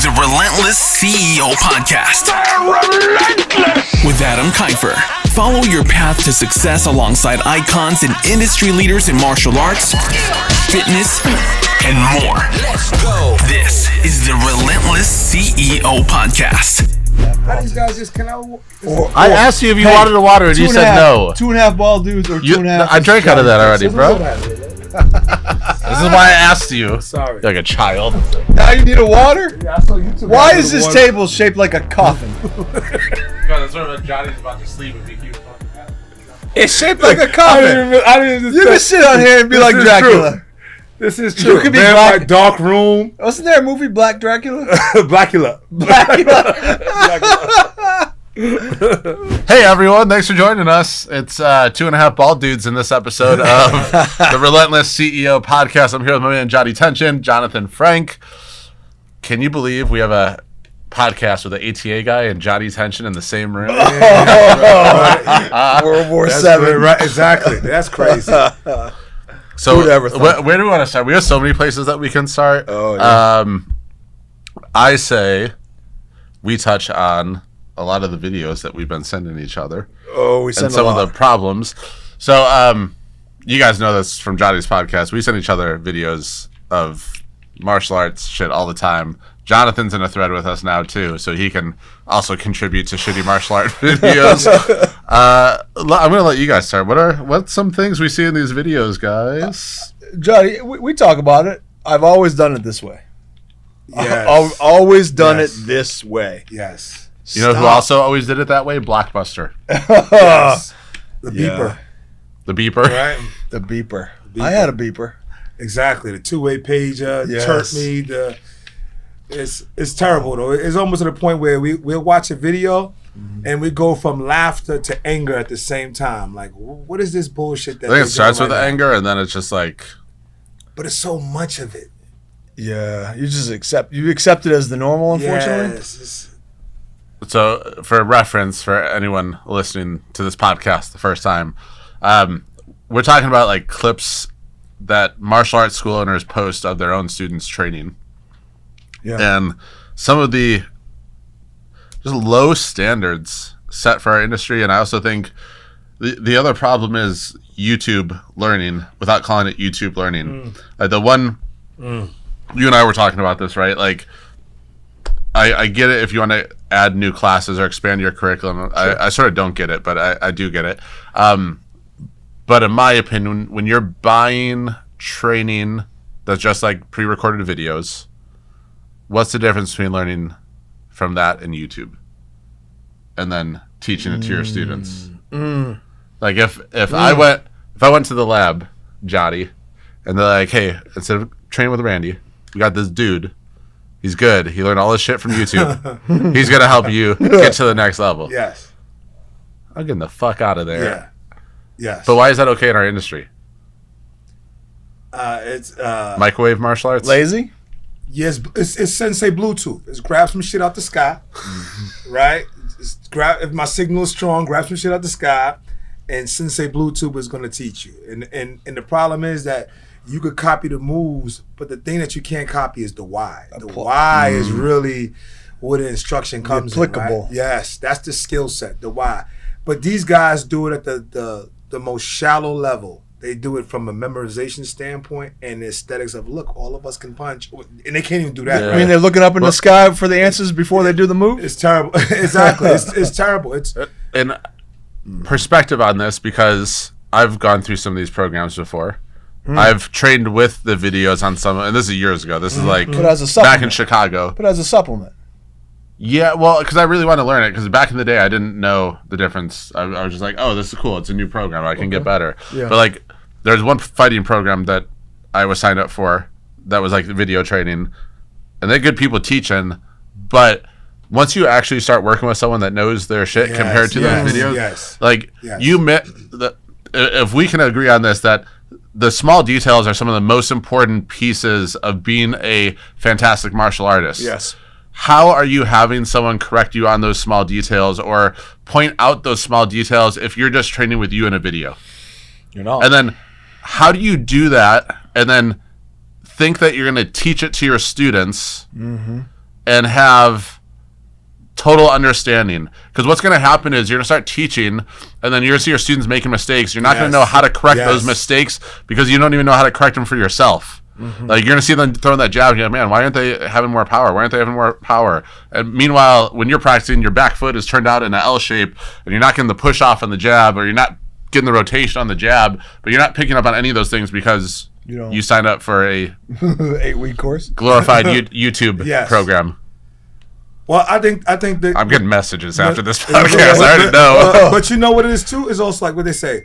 the Relentless CEO Podcast. With Adam Kifer. Follow your path to success alongside icons and industry leaders in martial arts, fitness, and more. Let's go. This is the Relentless CEO Podcast. How these guys just I asked you if you wanted a water and you said no. 2.5 ball dudes or 2.5. I drank out of that already, bro. This is why I asked you. Sorry. Like a child. Now you need a water? Yeah, I saw you two. Why is this table shaped like a coffin? That's sort of Johnny's about to sleep if he keeps fucking at it. It's shaped like a coffin. You can sit on here and be like Dracula. This is true. You could be Man, Black. like dark room. Wasn't there a movie, Black Dracula? Blackula. Hey everyone, thanks for joining us. It's 2.5 bald dudes in this episode of the Relentless CEO Podcast. I'm here with my man Johnny Tention, Jonathan Frank. Can you believe we have a podcast with an ATA guy and Johnny Tention in the same room? World War That's VII. good, right? Exactly. That's crazy. So where do we want to start? We have so many places that we can start. Oh, yeah. I say we touch on a lot of the videos that we've been sending each other. Oh, we send and some of the problems. So you guys know this from Johnny's podcast. We send each other videos of martial arts shit all the time. Jonathan's in a thread with us now too, so he can also contribute to shitty martial art videos. I'm gonna let you guys start. What's some things we see in these videos, guys? Johnny, we talk about it. I've always done it this way. Yes. I've always done Yes. it this way. Yes. You know who also always did it that way? Blockbuster. Yes. The Yeah. beeper. The beeper. Right? The beeper. I had a beeper. Exactly. The two-way pager, Yes. chirp me. It's terrible though. It's almost to the point where we'll watch a video and we go from laughter to anger at the same time. Like, what is this bullshit? I think it starts with anger, and then it's just like. But it's so much of it. Yeah, you just accept it as the normal, unfortunately. Yes. So, for reference, for anyone listening to this podcast the first time, we're talking about like clips that martial arts school owners post of their own students training. Yeah. And some of the just low standards set for our industry. And I also think the other problem is YouTube learning, without calling it YouTube learning. Like the one, you and I were talking about this, right? Like, I get it if you want to add new classes or expand your curriculum. Sure. I sort of don't get it, but I do get it. But in my opinion, when you're buying training that's just like pre-recorded videos, what's the difference between learning from that and YouTube and then teaching it to your students? Like if I went to the lab, Johnny, and they're like, hey, instead of training with Randy, we got this dude. He's good. He learned all this shit from YouTube. He's going to help you get to the next level. Yes. I'm getting the fuck out of there. Yeah. Yes. But why is that okay in our industry? It's Microwave martial arts? Lazy? yes, it's Sensei Bluetooth. It's grab some shit out the sky, right? Just grab, if my signal is strong, grab some shit out the sky, and Sensei Bluetooth is going to teach you. And the problem is that you could copy the moves, but the thing that you can't copy is the why. The why is really where the instruction comes applicable. in, right? Yes, that's the skill set, the why. But these guys do it at the most shallow level. They do it from a memorization standpoint and the aesthetics of, look, all of us can punch. And they can't even do that. Yeah. Right? I mean, they're looking up in the sky for the answers before they do the move? It's terrible. Exactly. It's terrible. It's And perspective on this, because I've gone through some of these programs before. I've trained with the videos on some, and this is years ago. This is like But as a supplement. back in Chicago. But as a supplement. Yeah, well, because I really want to learn it. Because back in the day, I didn't know the difference. I was just like, "Oh, this is cool. It's a new program. I can get better." Yeah. But like, there's one fighting program that I was signed up for that was like video training, and they're good people teaching. But once you actually start working with someone that knows their shit compared to those videos, like you met the. If we can agree on this, that the small details are some of the most important pieces of being a fantastic martial artist. Yes. How are you having someone correct you on those small details or point out those small details if you're just training with you in a video? You're not. And then how do you do that and then think that you're going to teach it to your students and and have total understanding. Because what's going to happen is you're going to start teaching, and then you're going to see your students making mistakes. You're not going to know how to correct those mistakes because you don't even know how to correct them for yourself. Like, you're going to see them throwing that jab, and you're like, man, why aren't they having more power? Why aren't they having more power? And meanwhile, when you're practicing, your back foot is turned out in an L shape, and you're not getting the push off on the jab, or you're not getting the rotation on the jab, but you're not picking up on any of those things because you signed up for a 8-week course, glorified YouTube program. Well, I think that I'm getting messages after this podcast. I already know. But you know what it is too? It's also like what they say: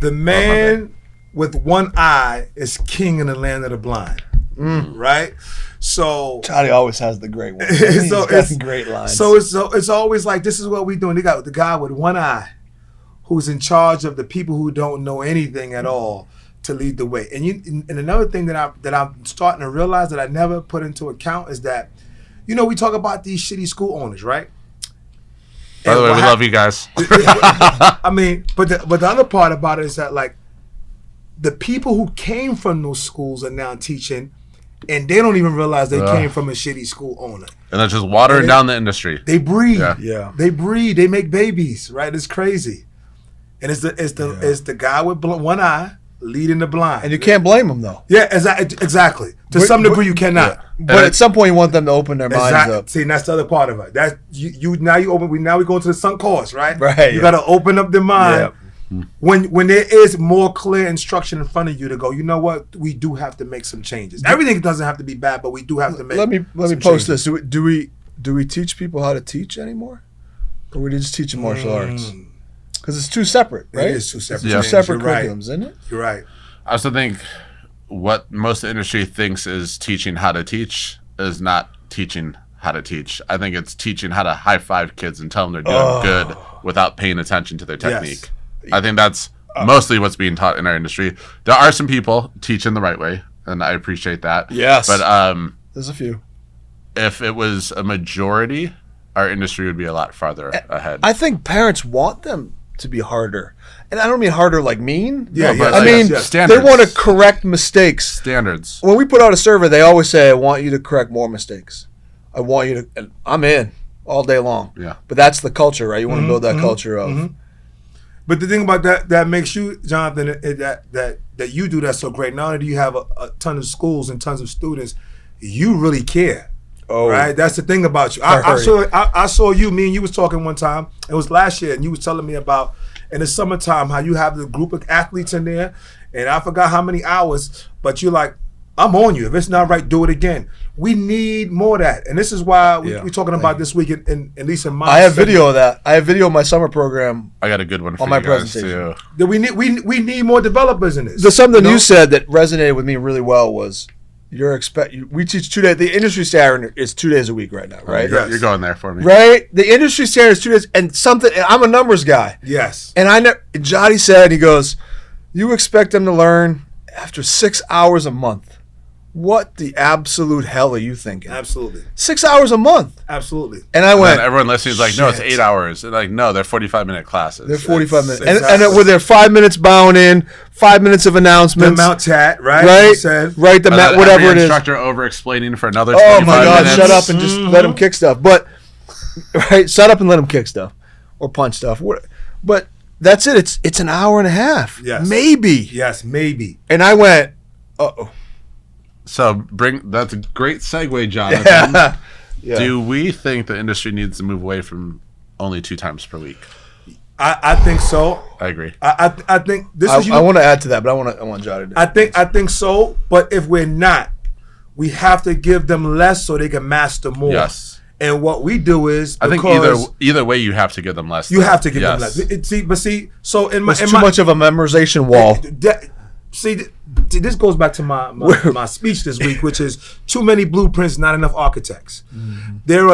the man with one eye is king in the land of the blind. Right? So Johnny always has the great one. So it's great lines. So it's always like, this is what we're doing. They got the guy with one eye who's in charge of the people who don't know anything at all to lead the way. And another thing that I'm starting to realize that I never put into account is that, we talk about these shitty school owners, right? By the way, we love you guys. I mean, but the other part about it is that, like, the people who came from those schools are now teaching, and they don't even realize they came from a shitty school owner. And they're just watering down the industry. They breed. Yeah. They breed. They make babies, right? It's crazy. And it's the guy with one eye leading the blind. And you can't blame them, though. Yeah, exactly. To some degree, you cannot. Yeah. But at some point, you want them to open their minds up. See, and that's the other part of it. That you now we go into the sunk course, right? Right. You got to open up their mind. Yeah. When there is more clear instruction in front of you to go, you know what? We do have to make some changes. Everything doesn't have to be bad, but we do have to make. Let me post this. Do we teach people how to teach anymore, or we just teach them martial arts? Because it's two separate, right? It is two separate. Two separate curriculums, isn't it? You're right. I also think what most of the industry thinks is teaching how to teach is not teaching how to teach. I think it's teaching how to high five kids and tell them they're doing good without paying attention to their technique. Yes. I think that's mostly what's being taught in our industry. There are some people teaching the right way, and I appreciate that. Yes. But there's a few. If it was a majority, our industry would be a lot farther ahead. I think parents want them to be harder. And I don't mean harder like mean. Yeah, but I mean, standards. they want to correct mistakes. Standards. When we put out a survey, they always say, I want you to correct more mistakes. I want you to, and I'm in all day long. Yeah. But that's the culture, right? You want to build that culture of. But the thing about that makes you, Jonathan, that you do that so great. Not only do you have a ton of schools and tons of students, you really care. Oh, right. That's the thing about you. I saw you. Me and you was talking one time. It was last year, and you was telling me about in the summertime how you have the group of athletes in there, and I forgot how many hours. But you're like, I'm on you. If it's not right, do it again. We need more of that, and this is why we're talking about this week. At least in my, I have video of that. I have video of my summer program. I got a good one for on you my guys presentation. Too. We need more developers in this. There's something you said that resonated with me really well was. We teach 2 days. The industry standard is 2 days a week right now, right? You're going there for me, right? The industry standard is 2 days, and I'm a numbers guy. Yes. And Johnny said, he goes, "You expect them to learn after 6 hours a month? What the absolute hell are you thinking?" Absolutely. 6 hours a month. Absolutely. And I went. And everyone listening is like, "No, it's 8 hours." And like, no, they're 45-minute classes. They're 45 minutes, exactly. and with their 5 minutes bowing in, 5 minutes of announcements. The mount chat, right? Right. The mat, whatever it is. Instructor over explaining for another 25 minutes. Oh my God! Minutes. Shut up and just let them kick stuff. But shut up and let them kick stuff or punch stuff. But that's it. It's an hour and a half. Yes. Maybe. Yes, maybe. And I went, uh-oh. So that's a great segue, Jonathan. Yeah. Do we think the industry needs to move away from only 2 times per week? I think so. I agree. I think this is. I want to add to that, but I want Johnny to. I think so. But if we're not, we have to give them less so they can master more. Yes. And what we do is, I think either way, you have to give them less. You have to give them less. So in my, it's too much of a memorization wall. This goes back to my speech this week, which is too many blueprints, not enough architects. Mm-hmm. There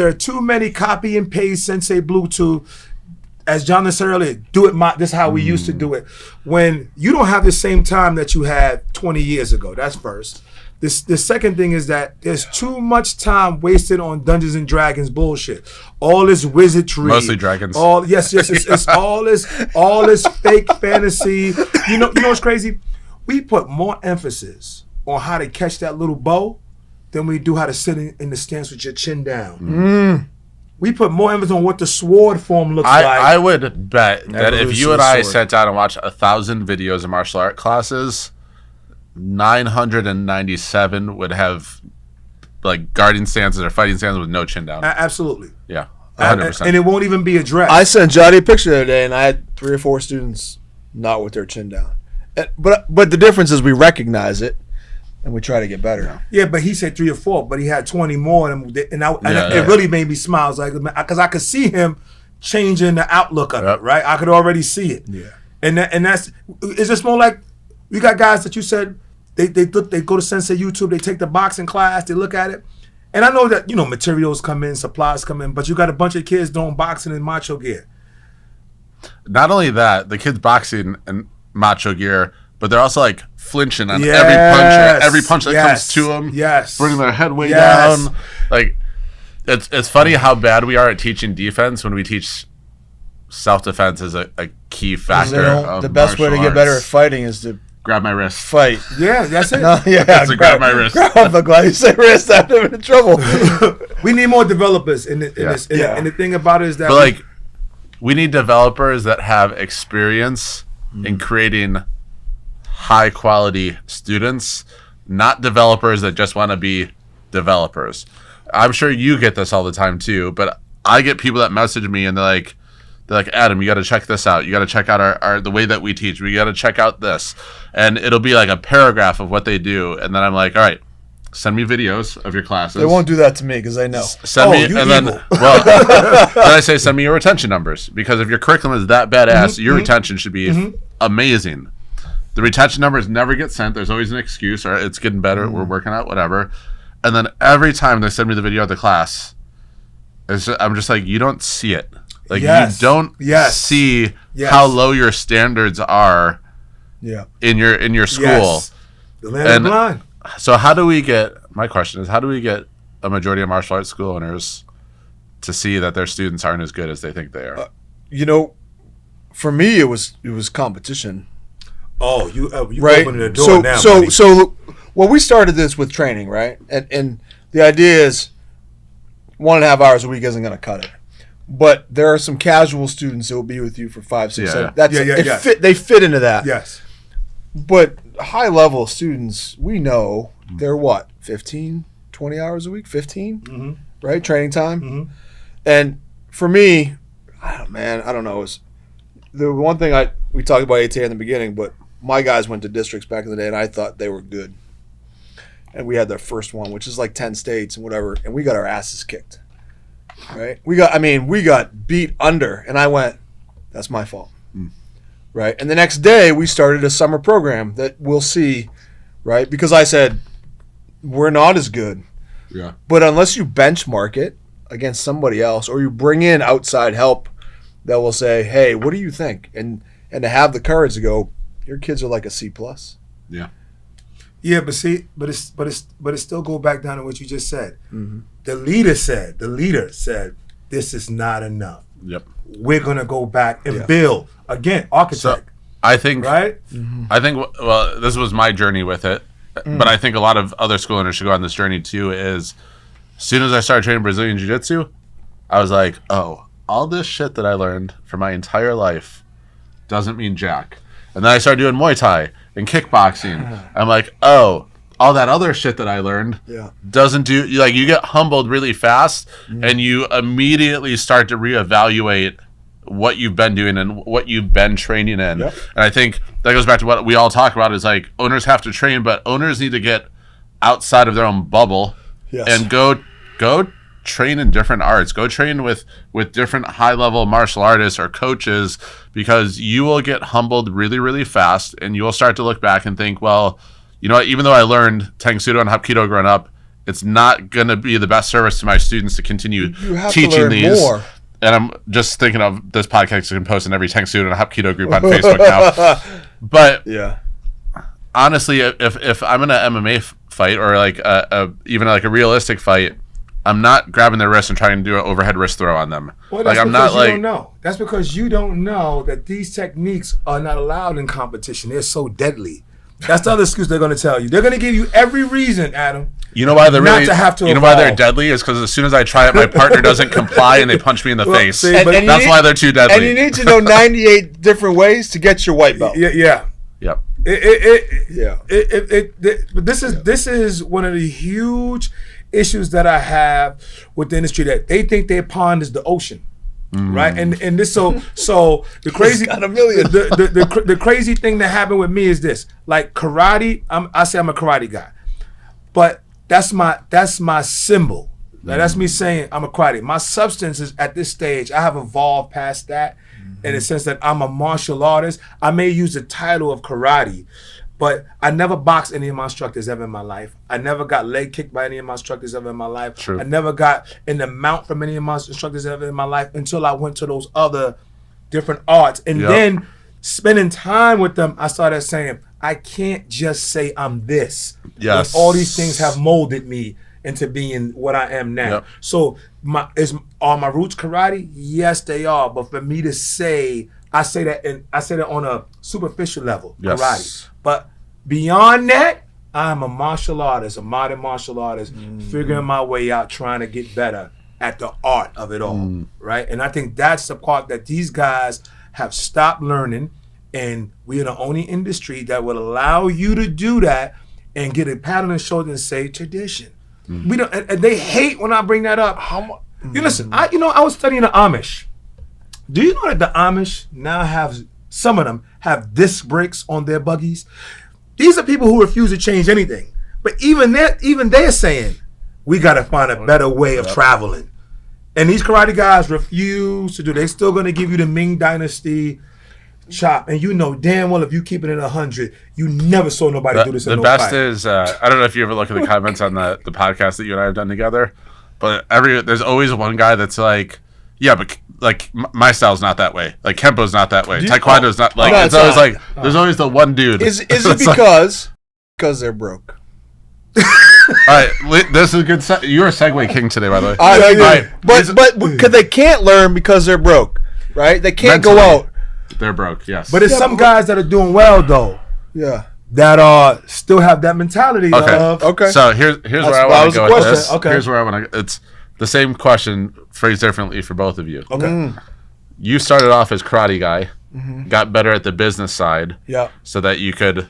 are too many copy and paste Sensei Bluetooth. As John said earlier, this is how we used to do it. When you don't have the same time that you had 20 years ago, that's first. The second thing is that there's too much time wasted on Dungeons and Dragons bullshit. All this wizardry, mostly dragons. It's all this fake fantasy. You know what's crazy? We put more emphasis on how to catch that little bow than we do how to sit in the stance with your chin down. We put more emphasis on what the sword form looks like. I would bet that if you and I sword. sat down and watched 1,000 videos of martial art classes, 997 would have like guarding stances or fighting stances with no chin down. Absolutely. Yeah, 100%. And it won't even be addressed. I sent Johnny a picture the other day, and I had 3 or 4 students not with their chin down. But the difference is we recognize it, and we try to get better. Yeah, but he said 3 or 4, but he had 20 more, and it really made me smile. Like, because I could see him changing the outlook of it, right? I could already see it. Yeah. And that's it's just more like we got guys that you said they go to Sensei YouTube, they take the boxing class, they look at it, and I know that materials come in, supplies come in, but you got a bunch of kids doing boxing in macho gear. Not only that, the kids boxing in macho gear, but they're also like flinching on every punch that comes to them. Yes. Bringing their head way down. Like, it's funny how bad we are at teaching defense when we teach self-defense is a key factor. The best way to get better at fighting is to grab my wrist. Fight. Yeah, that's it. Grab my wrist. I'm glad you said wrist. I'm in trouble. We need more developers in this. And the thing about it is that we need developers that have experience in creating high quality students, not developers that just want to be developers. I'm sure you get this all the time too, but I get people that message me and they're like, Adam, you got to check this out. You got to check out our the way that we teach. We got to check out this. And it'll be like a paragraph of what they do. And then I'm like, all right, send me videos of your classes. They won't do that to me because I know. Send me, and then, then I say, send me your retention numbers. Because if your curriculum is that badass, your retention should be amazing. The retention numbers never get sent. There's always an excuse, or it's getting better. We're working out, whatever. And then every time they send me the video of the class, I'm just like, you don't see it. Like, you don't see how low your standards are in your school. Yes. The land of the blind. So my question is, how do we get a majority of martial arts school owners to see that their students aren't as good as they think they are? For me, it was competition. Oh, you right? opening the door now, So we started this with training, right? And the idea is 1.5 hours a week isn't going to cut it. But there are some casual students that will be with you for 5, 6, 7. They fit into that. Yes. But high level students, we know they're 15, 20 hours a week, 15, right? Training time. And for me, I don't know. It's the one thing we talked about ATA in the beginning, but my guys went to districts back in the day, and I thought they were good. And we had their first one, which is like 10 states and whatever, and we got our asses kicked. Right? We got beat under, and I went, that's my fault. Right? And the next day, we started a summer program that we'll see, right? Because I said, we're not as good. Yeah. But unless you benchmark it against somebody else, or you bring in outside help that will say, hey, what do you think? And to have the courage to go, your kids are like a C+. Yeah. Yeah, but it still go back down to what you just said. The leader said, this is not enough. Yep. We're gonna go back and build again, architect. So I think, right? Well, this was my journey with it, but I think a lot of other school owners should go on this journey too. As soon as I started training Brazilian Jiu-Jitsu, I was like, oh, all this shit that I learned for my entire life doesn't mean jack. And then I started doing Muay Thai and kickboxing. I'm like, oh, all that other shit that I learned doesn't do. You get humbled really fast, and you immediately start to reevaluate what you've been doing and what you've been training in. And I think that goes back to what we all talk about is like owners have to train, but owners need to get outside of their own bubble and go train in different arts. Go train with different high-level martial artists or coaches, because you will get humbled really, really fast, and you will start to look back and think, well, you know what, even though I learned Tang Sudo and Hapkido growing up, it's not going to be the best service to my students to continue teaching these. More. And I'm just thinking of this podcast I can post in every Tang Sudo and Hapkido group on Facebook now. But honestly, if I'm in an MMA fight or like even like a realistic fight, I'm not grabbing their wrist and trying to do an overhead wrist throw on them. Well, that's because you don't know. That's because you don't know that these techniques are not allowed in competition. They're so deadly. That's the other excuse they're going to tell you. They're going to give you every reason, Adam, You know why they're not really, to have to you know why they're evolve. deadly is because as soon as I try it, my partner doesn't comply and they punch me in the face. see, but- And That's you why they're too deadly. And you need to know 98 different ways to get your white belt. Yeah. Yep. But this is one of the huge issues that I have with the industry, that they think their pond is the ocean, right? And this so the crazy got a million. the crazy thing that happened with me is this: like karate, I say I'm a karate guy, but that's my symbol. Like, that's me saying I'm a karate. My substance is at this stage. I have evolved past that, in the sense that I'm a martial artist. I may use the title of karate, but I never boxed any of my instructors ever in my life. I never got leg kicked by any of my instructors ever in my life. True. I never got in the mount from any of my instructors ever in my life until I went to those other different arts. And then spending time with them, I started saying, I can't just say I'm this. Yes. When all these things have molded me into being what I am now. Yep. So are my roots karate? Yes, they are. But for me to say, I say that on a superficial level, Yes. karate. But beyond that, I'm a martial artist, a modern martial artist, figuring my way out, trying to get better at the art of it all, right? And I think that's the part that these guys have stopped learning, and we're the only industry that will allow you to do that and get a pat on the shoulder and say tradition. We don't, and they hate when I bring that up. You listen, I was studying the Amish. Do you know that the Amish now have, some of them have disc brakes on their buggies? These are people who refuse to change anything. But even they're saying, we got to find a better way of traveling. And these karate guys refuse to do. They're still going to give you the Ming Dynasty chop. And you know damn well if you keep it at 100, you never saw nobody do this in The no best fight. is, I don't know if you ever look at the comments on the podcast that you and I have done together, but there's always one guy that's like, yeah, but like my style's not that way. Like Kempo's not that way. Taekwondo's not like. No, It's it's always not. like there's always the one dude. Is it It's like- because they're broke? all right, this is a good. You're a segue king today, by the way. I agree. All right, But because they can't learn because they're broke, right? They can't go Mentally. out. They're broke. Yes, But it's some guys that are doing well, though, Yeah. that still have that mentality Okay. of, Okay. So here's where I that want was to the go with question. this. Okay. Here's where I want to. It's the same question phrased differently for both of you. okay. You started off as karate guy, got better at the business side, Yeah. so that you could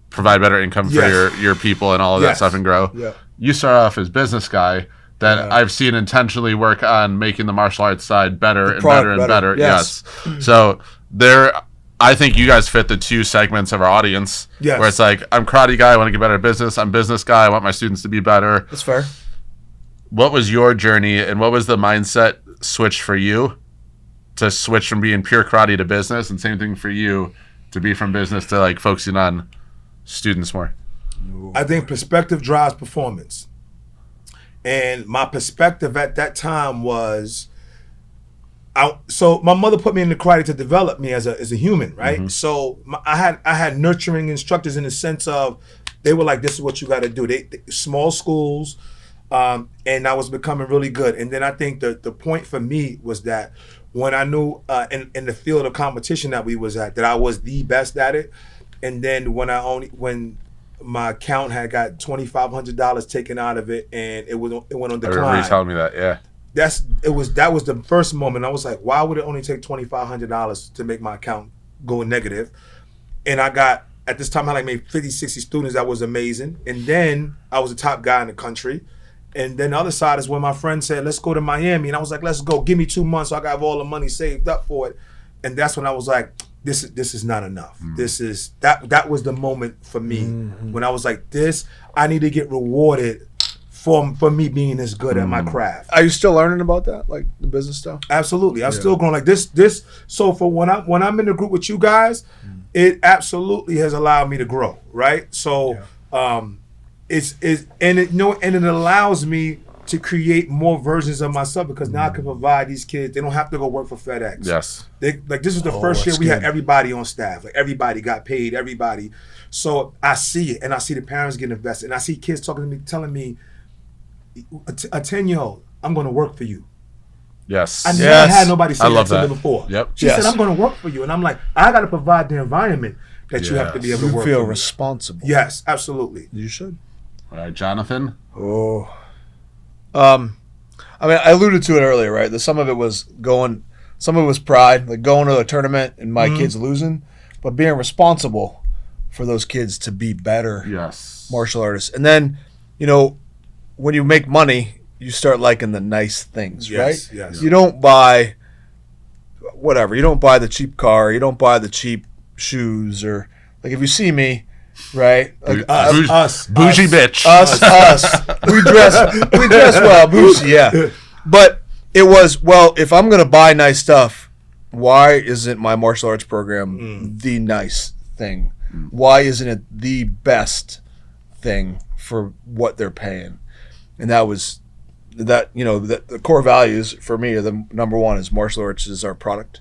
provide better income for Yes. your people and all of that Yes. stuff and grow. Yeah. You start off as business guy that I've seen intentionally work on making the martial arts side better and product better and better. better. Yes. Yes. So I think you guys fit the two segments of our audience. Yes. Where it's like, I'm karate guy, I want to get better at business. I'm business guy, I want my students to be better. That's fair. What was your journey and what was the mindset switch for you to switch from being pure karate to business, and same thing for you to be from business to like focusing on students more? I think perspective drives performance. And my perspective at that time was, so my mother put me into karate to develop me as a human, right? So I had nurturing instructors in the sense of, they were like, this is what you got to do. They small schools, and I was becoming really good. And then I think the point for me was that when I knew in the field of competition that we was at, that I was the best at it. And then when my account had got $2,500 taken out of it, and it went on I decline. remember you telling me that, yeah. That was the first moment. I was like, why would it only take $2,500 to make my account go negative? And I got, at this time, I had like maybe 50, 60 students. That was amazing. And then I was the top guy in the country. And then the other side is when my friend said, let's go to Miami. And I was like, let's go. Give me 2 months so I got all the money saved up for it. And that's when I was like, this is not enough. That was the moment for me when I was like, I need to get rewarded for me being this good at my craft. Are you still learning about that, like the business stuff? Absolutely. I'm still growing like this. So for when I'm in the group with you guys, it absolutely has allowed me to grow, right? So it allows me to create more versions of myself, because now I can provide these kids. They don't have to go work for FedEx. Yes. This is the first year that's we had good. everybody on staff. Like everybody got paid, everybody. So I see it, and I see the parents getting invested, and I see kids talking to me, telling me, a 10-year-old, I'm going to work for you. Yes. I never had nobody say I love that to that. me before. Yep. She Yes. said, I'm going to work for you. And I'm like, I got to provide the environment that you have to be able to You work feel for me. responsible. Yes, absolutely. You should. All right, Jonathan. Oh. I mean, I alluded to it earlier, right? That some of it was pride, like going to a tournament and my kids losing, but being responsible for those kids to be better martial artists. And then, when you make money, you start liking the nice things, right? Yes. You don't buy whatever. You don't buy the cheap car. You don't buy the cheap shoes, or like if you see me, right? Like Us. Bougie bitch. Us. We dress well, bougie, yeah. But it was, well, if I'm gonna buy nice stuff, why isn't my martial arts program the nice thing? Why isn't it the best thing for what they're paying? And that was that, the core values for me are the number one is martial arts is our product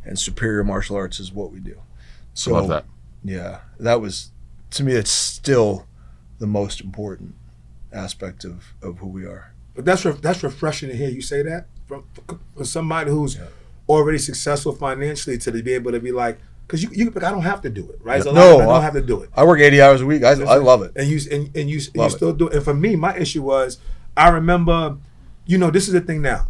and superior martial arts is what we do. So I love that. Yeah, that was, to me, it's still the most important aspect of who we are. But that's refreshing to hear you say that from somebody who's already successful financially to be able to be like, because you I don't have to do it, right? Yeah. I don't have to do it. I work 80 hours a week. I love it. And you still do it. And for me, my issue was, I remember, this is the thing now.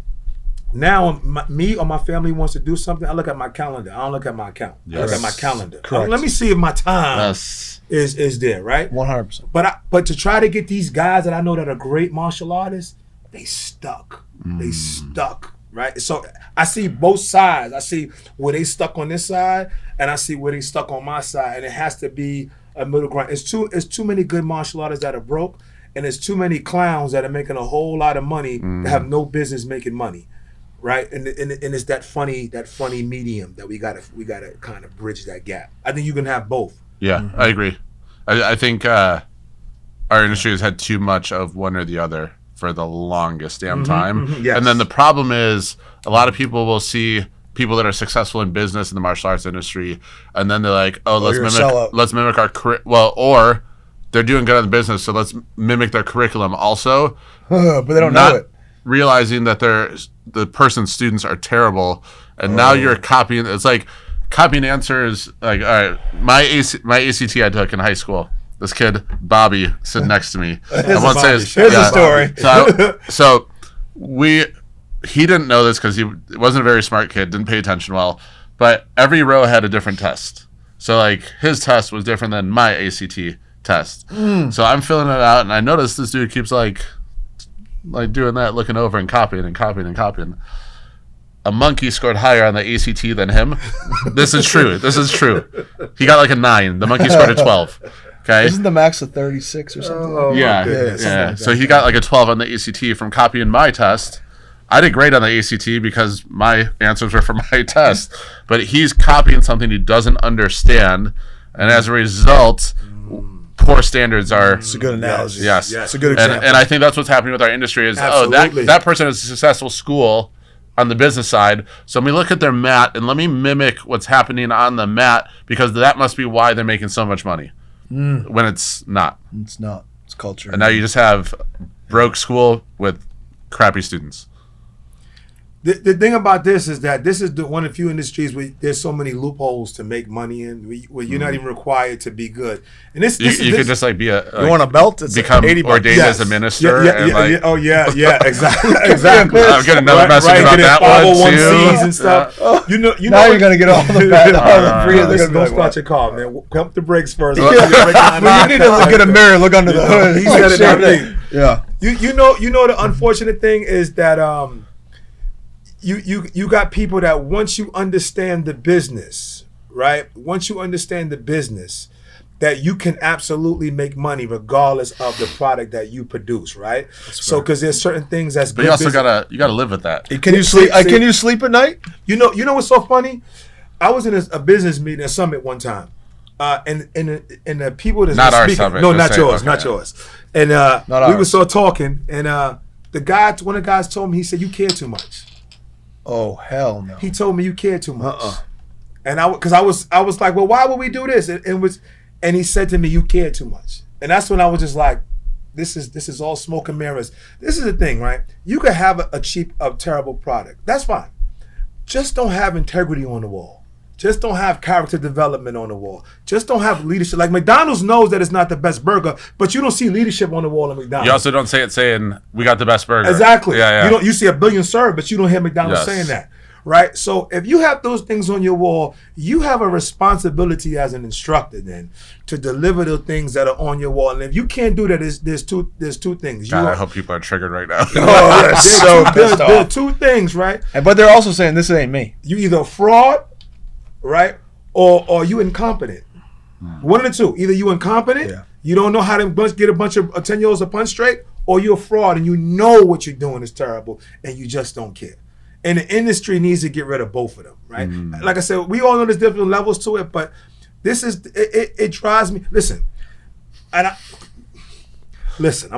Now, me or my family wants to do something, I look at my calendar. I don't look at my account. Yes. I look at my calendar. Correct. Let me see if my time is there, right? 100%. But to try to get these guys that I know that are great martial artists, they stuck. They stuck, right? So I see both sides. I see where they stuck on this side, and I see where they stuck on my side, and it has to be a middle ground. It's too many good martial artists that are broke, and there's too many clowns that are making a whole lot of money that have no business making money, right? And it's that funny medium that we gotta kind of bridge that gap. I think you can have both. Yeah, I agree. I think our industry has had too much of one or the other for the longest damn time. Yes. And then the problem is a lot of people will see people that are successful in business in the martial arts industry, and then they're like, "Oh, let's mimic our or they're doing good in the business, so let's mimic their curriculum also." But they don't know it. Realizing that the person's students are terrible, and now you're copying. It's like copying answers. Like, all right, my ACT I took in high school. This kid Bobby sitting next to me. I won't say his Here's the story. So he didn't know this because he wasn't a very smart kid, didn't pay attention well. But every row had a different test. So like his test was different than my ACT test. So I'm filling it out, and I noticed this dude keeps like doing that, looking over and copying and copying and copying. A monkey scored higher on the ACT than him. This is true. He got like a 9. The monkey scored a 12. Okay. Isn't the max a 36 or something? Yeah. So he got like a 12 on the ACT from copying my test. I did great on the ACT because my answers were from my test. But he's copying something he doesn't understand, and as a result, poor standards are. It's a good analogy. Yes. It's a good example. And I think that's what's happening with our industry is, that person is a successful school on the business side. So let me look at their mat and let me mimic what's happening on the mat because that must be why they're making so much money. When it's not. It's not. It's culture. And now you just have broke school with crappy students. The thing about this is that this is one of the few industries where there's so many loopholes to make money in, where you're not even required to be good. And this you could just like be a. You want a belt? It's become $80. ordained as a minister. Exactly. Exactly. I'm getting another message about that one too. And stuff. You know. Now you're gonna get all the bad, all the free. They're gonna start your car, man. Pump the brakes first. You need to get a mirror, look under the hood. He said everything. Yeah. You know the unfortunate thing is that you got people that once you understand the business, right? Once you understand the business, that you can absolutely make money regardless of the product that you produce, right? So because there's certain things that's. But you also gotta live with that. Can you sleep? Can you sleep at night? You know what's so funny? I was in a business meeting, a summit one time, and the people that not our speaking, summit. no, not yours, not yours. And we were so talking, and one of the guys told me, he said, "You care too much." Oh hell no! He told me you care too much, and I was like, well, why would we do this? And he said to me, you care too much, and that's when I was just like, this is all smoke and mirrors. This is the thing, right? You could have a cheap, terrible product. That's fine. Just don't have integrity on the wall. Just don't have character development on the wall. Just don't have leadership. Like McDonald's knows that it's not the best burger, but you don't see leadership on the wall at McDonald's. You also don't say it saying we got the best burger. Exactly. Yeah. You see a billion served, but you don't hear McDonald's saying that. Right? So if you have those things on your wall, you have a responsibility as an instructor then to deliver the things that are on your wall. And if you can't do that, there's two things. God, I hope people are triggered right now. There are two things, right? But they're also saying this ain't me. You either a fraud, right? Or you incompetent. One of the two. Either you incompetent, you don't know how to get a bunch of 10-year-olds to punch straight, or you're a fraud and you know what you're doing is terrible and you just don't care. And the industry needs to get rid of both of them, right? Like I said, we all know there's different levels to it, but this is, it drives me. Listen, I'm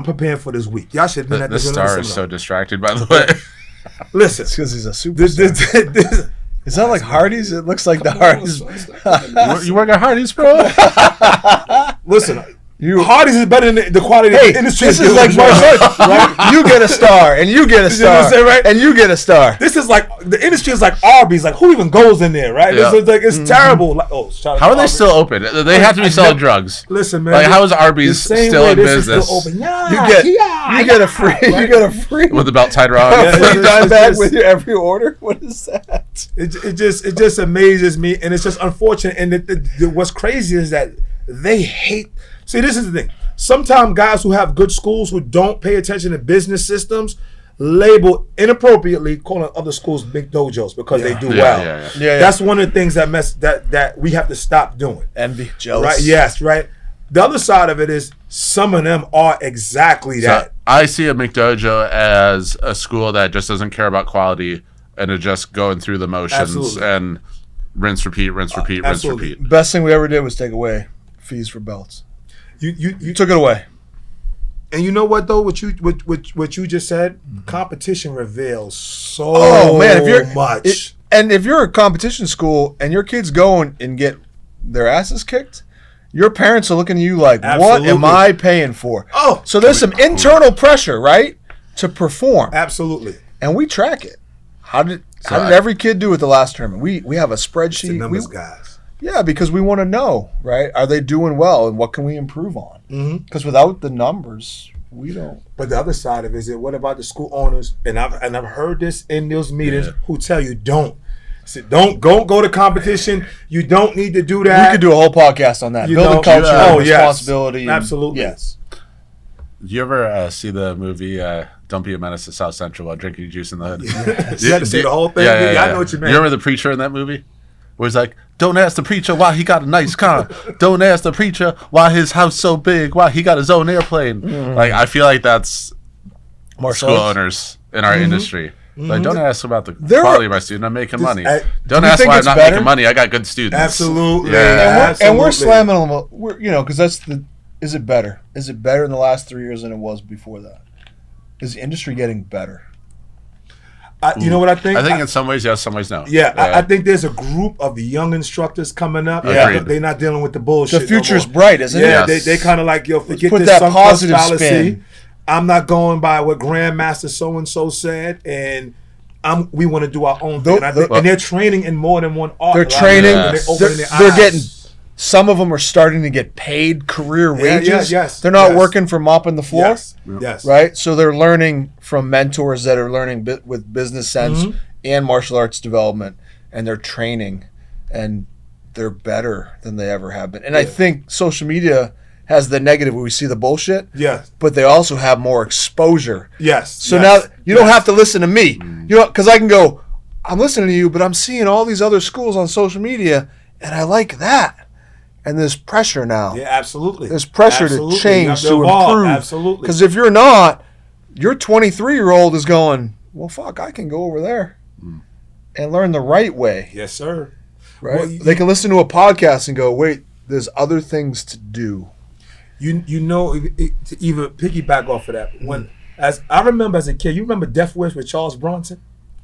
preparing for this week. Y'all should have been at this. This star is so distracted, by the way. Listen. It's because he's a superstar. Is that like Hardee's? It looks like the Hardee's. You work at Hardee's, bro? Listen. Hardee's is better than the quality of the industry. This is like martial arts, right? You get a star, and you get a star, right? And you get a star. This is like the industry is like Arby's. Like who even goes in there, right? Yeah. It's terrible. Like, how are they still open? They have to be selling drugs. Listen, man. Like how is Arby's still in business? Still open. You get a free with the belt tied around. Free dime bag with your every order. What is that? It just amazes me, and it's just unfortunate. And what's crazy is that they hate. See, this is the thing. Sometimes guys who have good schools who don't pay attention to business systems label inappropriately calling other schools big dojos because they do well. Yeah. That's one of the things that we have to stop doing. Envy, jealous. Right? Yes, right. The other side of it is some of them are exactly that. So I see a McDojo as a school that just doesn't care about quality and is just going through the motions and rinse, repeat, rinse, repeat. Best thing we ever did was take away fees for belts. You took it away. And you know what though? What you just said, competition reveals so much. And if you're a competition school and your kids go and get their asses kicked, your parents are looking at you like, what am I paying for? Oh, so there's some internal pressure, right, to perform. Absolutely. And we track it. How did every kid do it the last tournament? We have a spreadsheet. It's the numbers, guys. Yeah, because we want to know, right? Are they doing well, and what can we improve on? Because without the numbers, we don't. But the other side of it is that what about the school owners? And I've heard this in those meetings who tell you don't go to competition. You don't need to do that. We could do a whole podcast on that. Building culture, responsibility. Yes. Absolutely. Yes. Did you ever see the movie Don't Be a Menace to South Central while drinking juice in the hood? You had to say the whole thing? Yeah, I know what you meant. You remember the preacher in that movie? Where he's like, don't ask the preacher why he got a nice car. Don't ask the preacher why his house so big, why he got his own airplane. Like, I feel like that's school owners in our industry. Like, don't ask about the quality of my student. I'm making money. Don't ask why I'm not making money. I got good students. Absolutely. Yeah. And we're slamming them. Because that's the. Is it better? Is it better in the last 3 years than it was before that? Is the industry getting better? You know what I think? I think in some ways yes, some ways no. I think there's a group of young instructors coming up. They're not dealing with the bullshit. The future's bright, isn't it? Yeah, they kind of like, forget put this that sunk positive cost fallacy. spin. I'm not going by what Grandmaster so-and-so said, and we want to do our own thing. And they're training in more than one art. They're training. They're getting. Some of them are starting to get paid career wages. They're not working for mopping the floor. Yes. Right? So they're learning from mentors that are learning with business sense and martial arts development, and they're training, and they're better than they ever have been. And I think social media has the negative where we see the bullshit. Yes. But they also have more exposure. Yes. So now you don't have to listen to me. Because I can go, I'm listening to you, but I'm seeing all these other schools on social media, and I like that. And there's pressure now. Yeah, absolutely. There's pressure to change, to improve. Absolutely. Because if you're not, your 23-year-old is going, well, fuck, I can go over there and learn the right way. Yes, sir. Right? Well, they can listen to a podcast and go, wait, there's other things to do. To even piggyback off of that, as I remember as a kid, you remember Death Wish with Charles Bronson?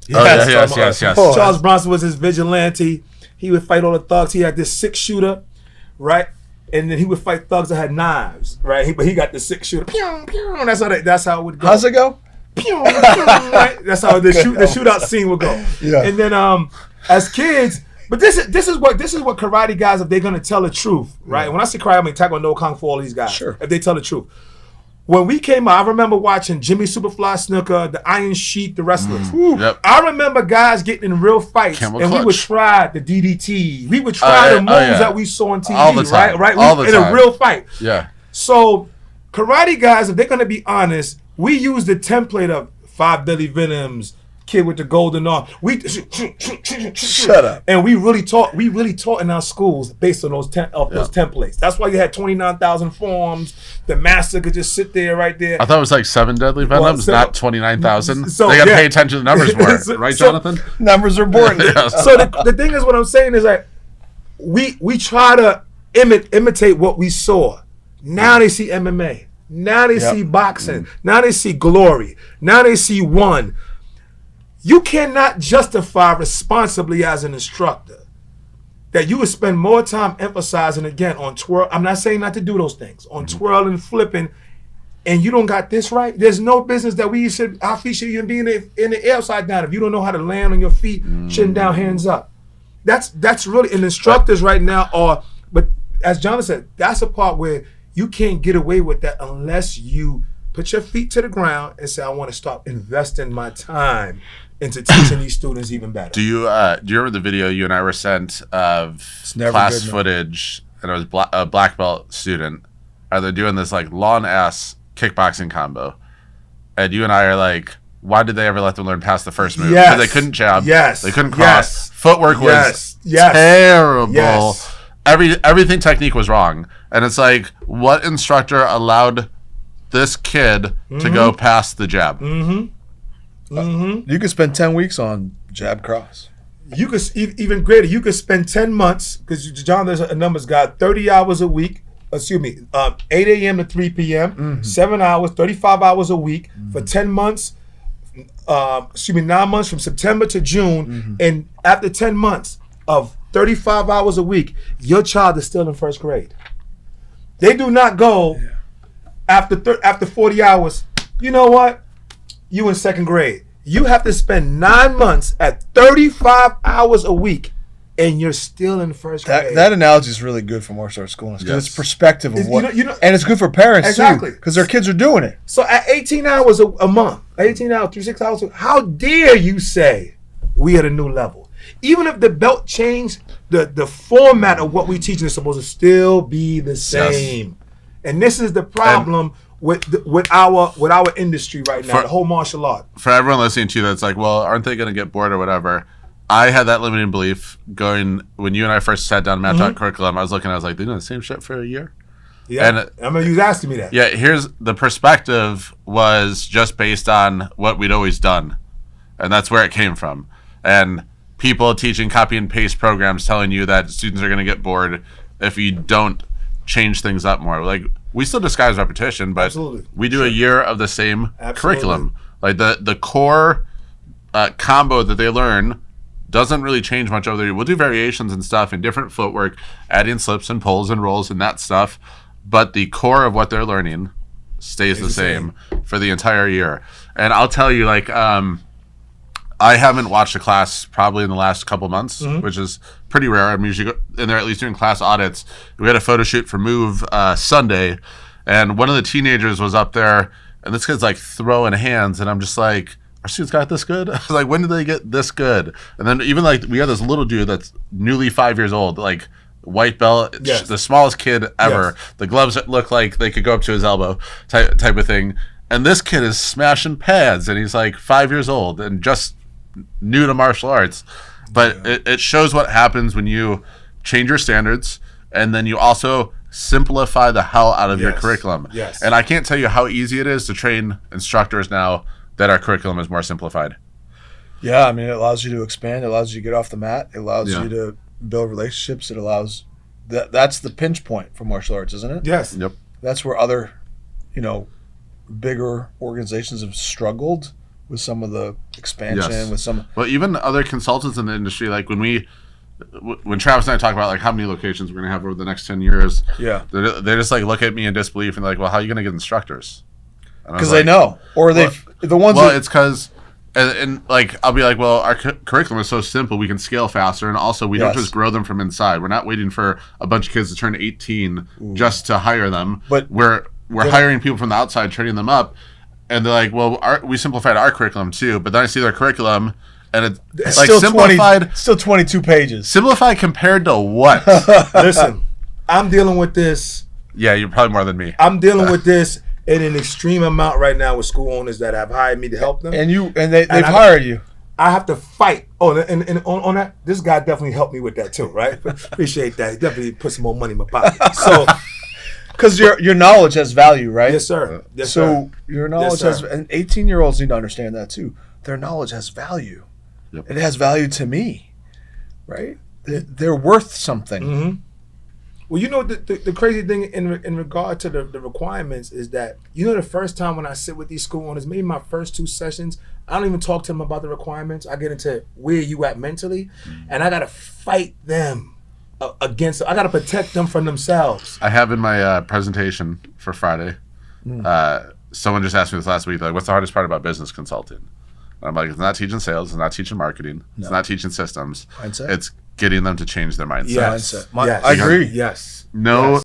Yes. Charles Bronson was his vigilante. He would fight all the thugs. He had this 6-shooter. Right, and then he would fight thugs that had knives. Right, but he got the 6-shooter. Pew, pew, that's how it would go. How's it go? Pew, pew, right? That's how the shootout scene would go. Yeah. And then as kids, But this is what karate guys, if they're gonna tell the truth, right? When I say karate, I mean taekwondo, kung fu, all these guys. Sure. If they tell the truth. When we came out, I remember watching Jimmy Superfly Snuka, the Iron Sheik, the wrestlers. Yep. I remember guys getting in real fights, Camel and clutch. we would try the DDT. We would try the moves that we saw on TV, All the time. right? All the in time. a real fight. Yeah. So, karate guys, if they're gonna be honest, we use the template of 5 Deadly Venoms, kid with the golden arm. Shut up. And we really taught in our schools based on those templates. That's why you had 29,000 forms. The master could just sit there right there. I thought it was like 7 deadly venoms, not 29,000. So, they got to yeah. pay attention to the numbers more, right, Jonathan? Numbers are important. So the thing is, what I'm saying is like we try to imitate what we saw. Now they see MMA. Now they see boxing. Now they see glory. Now they see one. You cannot justify responsibly as an instructor that you would spend more time emphasizing again on twirl. I'm not saying not to do those things, on twirling, flipping, and you don't got this right. There's no business that our feet should even be in the air upside down if you don't know how to land on your feet, chin down, hands up. That's really, and instructors right now are, but as Jonathan said, that's a part where you can't get away with that unless you put your feet to the ground and say, I want to start investing my time into teaching these students even better. Do you remember the video you and I were sent of class footage, and it was a black belt student? Are they doing this like lawn ass kickboxing combo? And you and I are like, why did they ever let them learn past the first move? Because they couldn't jab. Yes. They couldn't cross. Footwork was Yes. terrible. Yes. Everything technique was wrong. And it's like, what instructor allowed this kid to go past the jab? You could spend 10 weeks on jab cross. You could even greater. You could spend 10 months, because John, there's a numbers guy, 30 hours a week. 8 a.m. to 3 p.m. 7 hours, 35 hours a week for 10 months. 9 months from September to June, and after 10 months of 35 hours a week, your child is still in first grade. They do not go after 40 hours. You know what? You in second grade. You have to spend 9 months at 35 hours a week, and you're still in first grade. That analogy is really good for martial arts schools because it's perspective of what, and it's good for parents too, because their kids are doing it. So at 18 hours a month, 18 hours, 36 hours, how dare you say we at a new level? Even if the belt changed, the format of what we teaching is supposed to still be the same. Yes. And this is the problem with our industry right now, the whole martial art. For everyone listening to you that's like, well, aren't they going to get bored or whatever? I had that limiting belief going when you and I first sat down and mapped out curriculum. I was like, they're doing the same shit for a year? Yeah, and I remember you was asking me that. Yeah, here's the perspective was just based on what we'd always done. And that's where it came from. And people teaching copy and paste programs telling you that students are going to get bored if you don't change things up more. Like, we still disguise repetition, but we do a year of the same curriculum. Like the core combo that they learn doesn't really change much over the year. We'll do variations and stuff in different footwork, adding slips and pulls and rolls and that stuff, but the core of what they're learning stays the same for the entire year. And I'll tell you, like, I haven't watched a class probably in the last couple months, which is pretty rare. I'm usually in there at least doing class audits. We had a photo shoot for Move Sunday, and one of the teenagers was up there, and this kid's like throwing hands, and I'm just like, our students got this good? I was like, when did they get this good? And then even like we had this little dude that's newly 5 years old, like white belt, the smallest kid ever. The gloves look like they could go up to his elbow type of thing. And this kid is smashing pads, and he's like 5 years old and just new to martial arts. But it shows what happens when you change your standards, and then you also simplify the hell out of your curriculum. And I can't tell you how easy it is to train instructors now that our curriculum is more simplified. Yeah, I mean, it allows you to expand. It allows you to get off the mat. It allows you to build relationships. It allows that's the pinch point for martial arts, isn't it? Yes. Yep. That's where other, bigger organizations have struggled with some of the expansion, with some. Well, even other consultants in the industry, like when Travis and I talk about like how many locations we're going to have over the next 10 years, they just like look at me in disbelief and like, well, how are you going to get instructors? Because they know, or the ones. Well, it's because and like I'll be like, well, our curriculum is so simple, we can scale faster, and also we don't just grow them from inside. We're not waiting for a bunch of kids to turn 18 just to hire them. But we're hiring people from the outside, training them up, and they're like, well, we simplified our curriculum too. But then I see their curriculum, and it's like still simplified, still 22 pages. Simplified compared to what? Listen, I'm dealing with this. Yeah, you're probably more than me. I'm dealing with this in an extreme amount right now with school owners that have hired me to help them. And they've hired you. I have to fight. Oh, and on that, this guy definitely helped me with that too, right? Appreciate that. He definitely put some more money in my pocket. So, because your knowledge has value, right? Yes, sir. Yes, so sir. Your knowledge has, and 18-year-olds need to understand that too. Their knowledge has value. Yep. It has value to me, right? They're worth something. Mm-hmm. Well, you know, the crazy thing in regard to the requirements is that, you know, the first time when I sit with these school owners, maybe my first 2 sessions, I don't even talk to them about the requirements. I get into where you at mentally, and I got to fight them against, I got to protect them from themselves. I have in my presentation for Friday, someone just asked me this last week, like, what's the hardest part about business consulting? And I'm like, it's not teaching sales, it's not teaching marketing, it's not teaching systems. Mindset. It's getting them to change their mindset. Yes. Yes. I agree. Yes. No. Yes.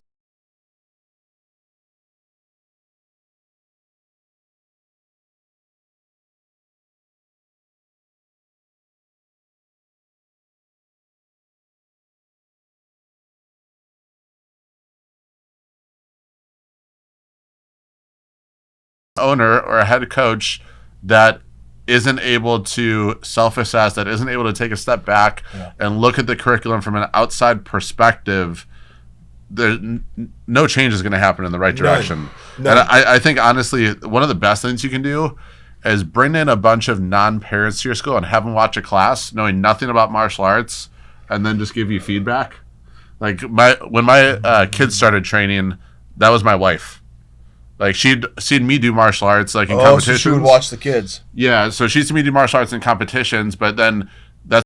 Owner or a head coach that isn't able to self-assess, that isn't able to take a step back and look at the curriculum from an outside perspective, no change is going to happen in the right direction. None. And I think, honestly, one of the best things you can do is bring in a bunch of non-parents to your school and have them watch a class knowing nothing about martial arts and then just give you feedback. Like when my kids started training, that was my wife. Like, she'd seen me do martial arts, like, in competitions. So she would watch the kids. Yeah, so she'd seen me do martial arts in competitions, but then that's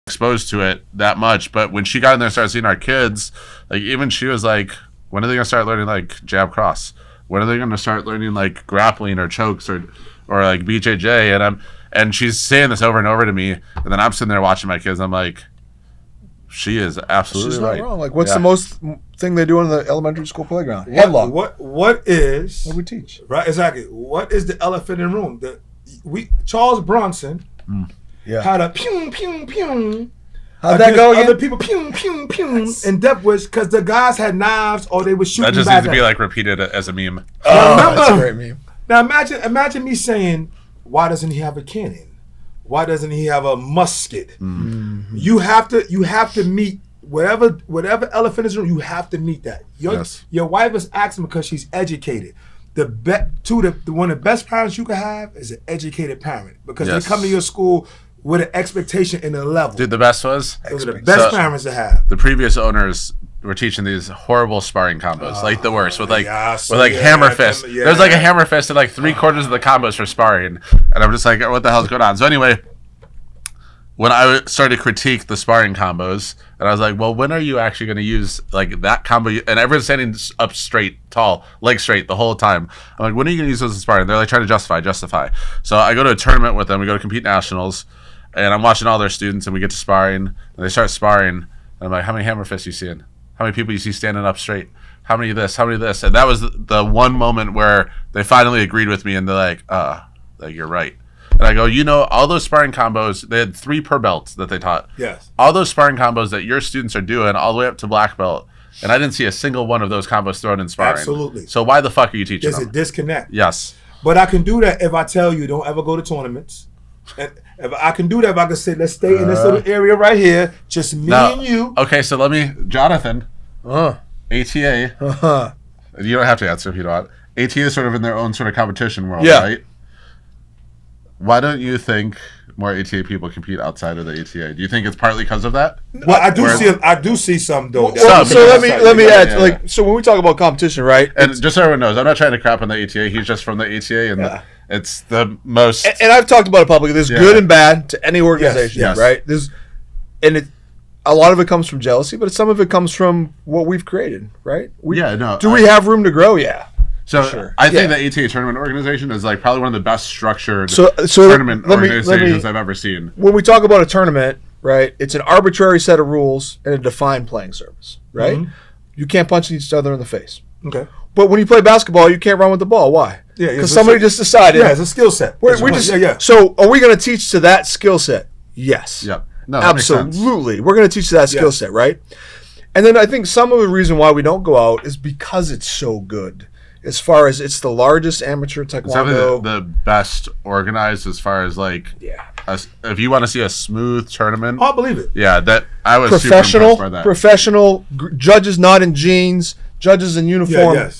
exposed to it that much. But when she got in there and started seeing our kids, like, even she was like, when are they going to start learning, like, jab cross? When are they going to start learning, like, grappling or chokes or like BJJ? And she's saying this over and over to me, and then I'm sitting there watching my kids. I'm like, she is absolutely She's right. not wrong. Like, what's the most thing they do on the elementary school playground? Headlock. What is? What we teach? Right, exactly. What is the elephant in the room? Charles Bronson had a pew pew pew. How'd that go again? Other people pew pew pew in Deptwich because the guys had knives or they were shooting. That just back needs to be at like repeated as a meme. That's a great meme. Now imagine me saying, why doesn't he have a cannon? Why doesn't he have a musket? Mm-hmm. You have to meet whatever elephant is in the room. You have to meet that. Your wife is asking because she's educated. One of the best parents you can have is an educated parent because they come to your school with an expectation and a level. Dude, the best was? Those are the best parents to have. The previous owners were teaching these horrible sparring combos, like the worst, with hammer fist. There's like a hammer fist and like 3/4 of the combos for sparring, and I'm just like, what the hell's going on? So anyway, when I started to critique the sparring combos, and I was like, well, when are you actually going to use like that combo? And everyone's standing up straight, tall, legs straight the whole time. I'm like, when are you going to use those in sparring? They're like trying to justify. So I go to a tournament with them. We go to compete nationals, and I'm watching all their students, and we get to sparring, and they start sparring, and I'm like, how many hammer fists you seeing? How many people you see standing up straight? How many of this? How many of this? And that was the one moment where they finally agreed with me, and they're like, like, you're right. And I go, all those sparring combos, they had 3 per belt that they taught. Yes. All those sparring combos that your students are doing all the way up to black belt, and I didn't see a single one of those combos thrown in sparring. Absolutely. So why the fuck are you teaching There's them? a disconnect. Yes. But I can do that if I tell you don't ever go to tournaments. And if I can do that, if I can say, let's stay in this little area right here, just me and you. Okay, so Jonathan, ATA, you don't have to answer if you don't. ATA is sort of in their own sort of competition world, right? Why don't you think more ATA people compete outside of the ATA? Do you think it's partly because of that? Well, I do see some though. So let me add, so when we talk about competition, right? And just so everyone knows, I'm not trying to crap on the ATA. He's just from the ATA, and it's the most. And I've talked about it publicly. There's good and bad to any organization, yes. right? a lot of it comes from jealousy, but some of it comes from what we've created, right? We have room to grow? Yeah. So sure. I think the ATA tournament organization is like probably one of the best structured tournament organizations I've ever seen. When we talk about a tournament, right, it's an arbitrary set of rules and a defined playing surface, right? Mm-hmm. You can't punch each other in the face. Okay. But when you play basketball, you can't run with the ball. Why? Yeah, because somebody just decided. Yeah, it's a skill set. So are we going to teach to that skill set? Yes. Yep. No, absolutely. We're going to teach to that skill set, right? And then I think some of the reason why we don't go out is because it's so good. As far as it's the largest amateur taekwondo, the best organized as far as like, if you want to see a smooth tournament, I'll believe it. Yeah, that I was super impressed by that. Professional judges not in jeans, judges in uniform,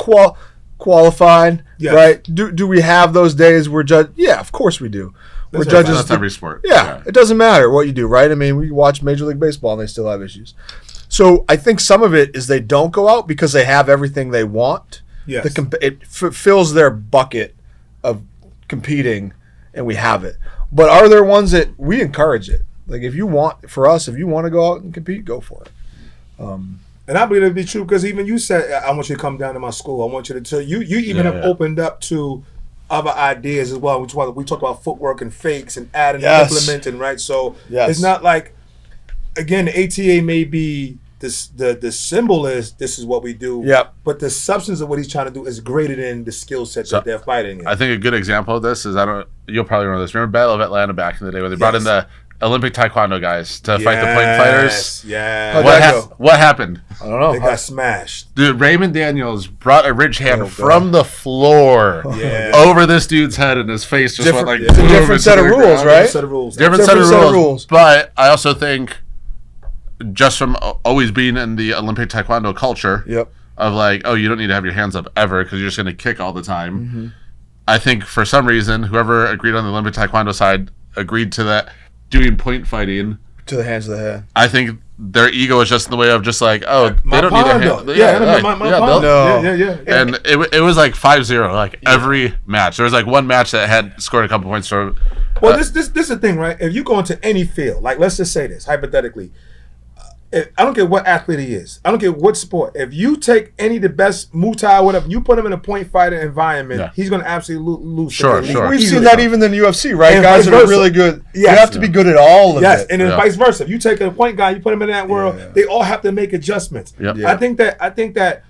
qualified, right? Do we have those days where judge? Yeah, of course we do. Where judges, that's every sport. Yeah, it doesn't matter what you do, right? I mean, we watch Major League Baseball and they still have issues. So I think some of it is they don't go out because they have everything they want. Yes. It fills their bucket of competing, and we have it. But are there ones that we encourage it? Like if you want to go out and compete, go for it. And I believe it to be true because even you said, I want you to come down to my school. I want you to tell you even have opened up to other ideas as well. We talk about footwork and fakes and adding and implementing, right? So it's not like, again, the ATA may be the symbol is this is what we do. Yep. But the substance of what he's trying to do is greater than the skill set that they're fighting in. I think a good example of this is you'll probably remember this. Remember Battle of Atlanta back in the day where they brought in the Olympic Taekwondo guys to fight the point fighters? Yeah. What happened? I don't know. They got smashed. Dude, Raymond Daniels brought a ridge hand from the floor over this dude's head, and his face just went like it's a different set of rules, right? Different set of rules. But I also think just from always being in the Olympic Taekwondo culture of like, oh, you don't need to have your hands up ever because you're just going to kick all the time. Mm-hmm. I think for some reason, whoever agreed on the Olympic Taekwondo side agreed to that doing point fighting. To the hands of the head. I think their ego is just in the way of just like, oh, they don't need a hand. And it was like 5-0, like every match. There was like one match that had scored a couple points. Well, this is the thing, right? If you go into any field, like let's just say this, hypothetically, I don't care what athlete he is. I don't care what sport. If you take any of the best Muay Thai or whatever, you put him in a point fighter environment, he's going to absolutely lose. Sure. We've seen that even in the UFC, right? And guys that are really good. You have to be good at all of it. Yes, and then vice versa. If you take a point guy, you put him in that world, they all have to make adjustments. Yep. I think that I think that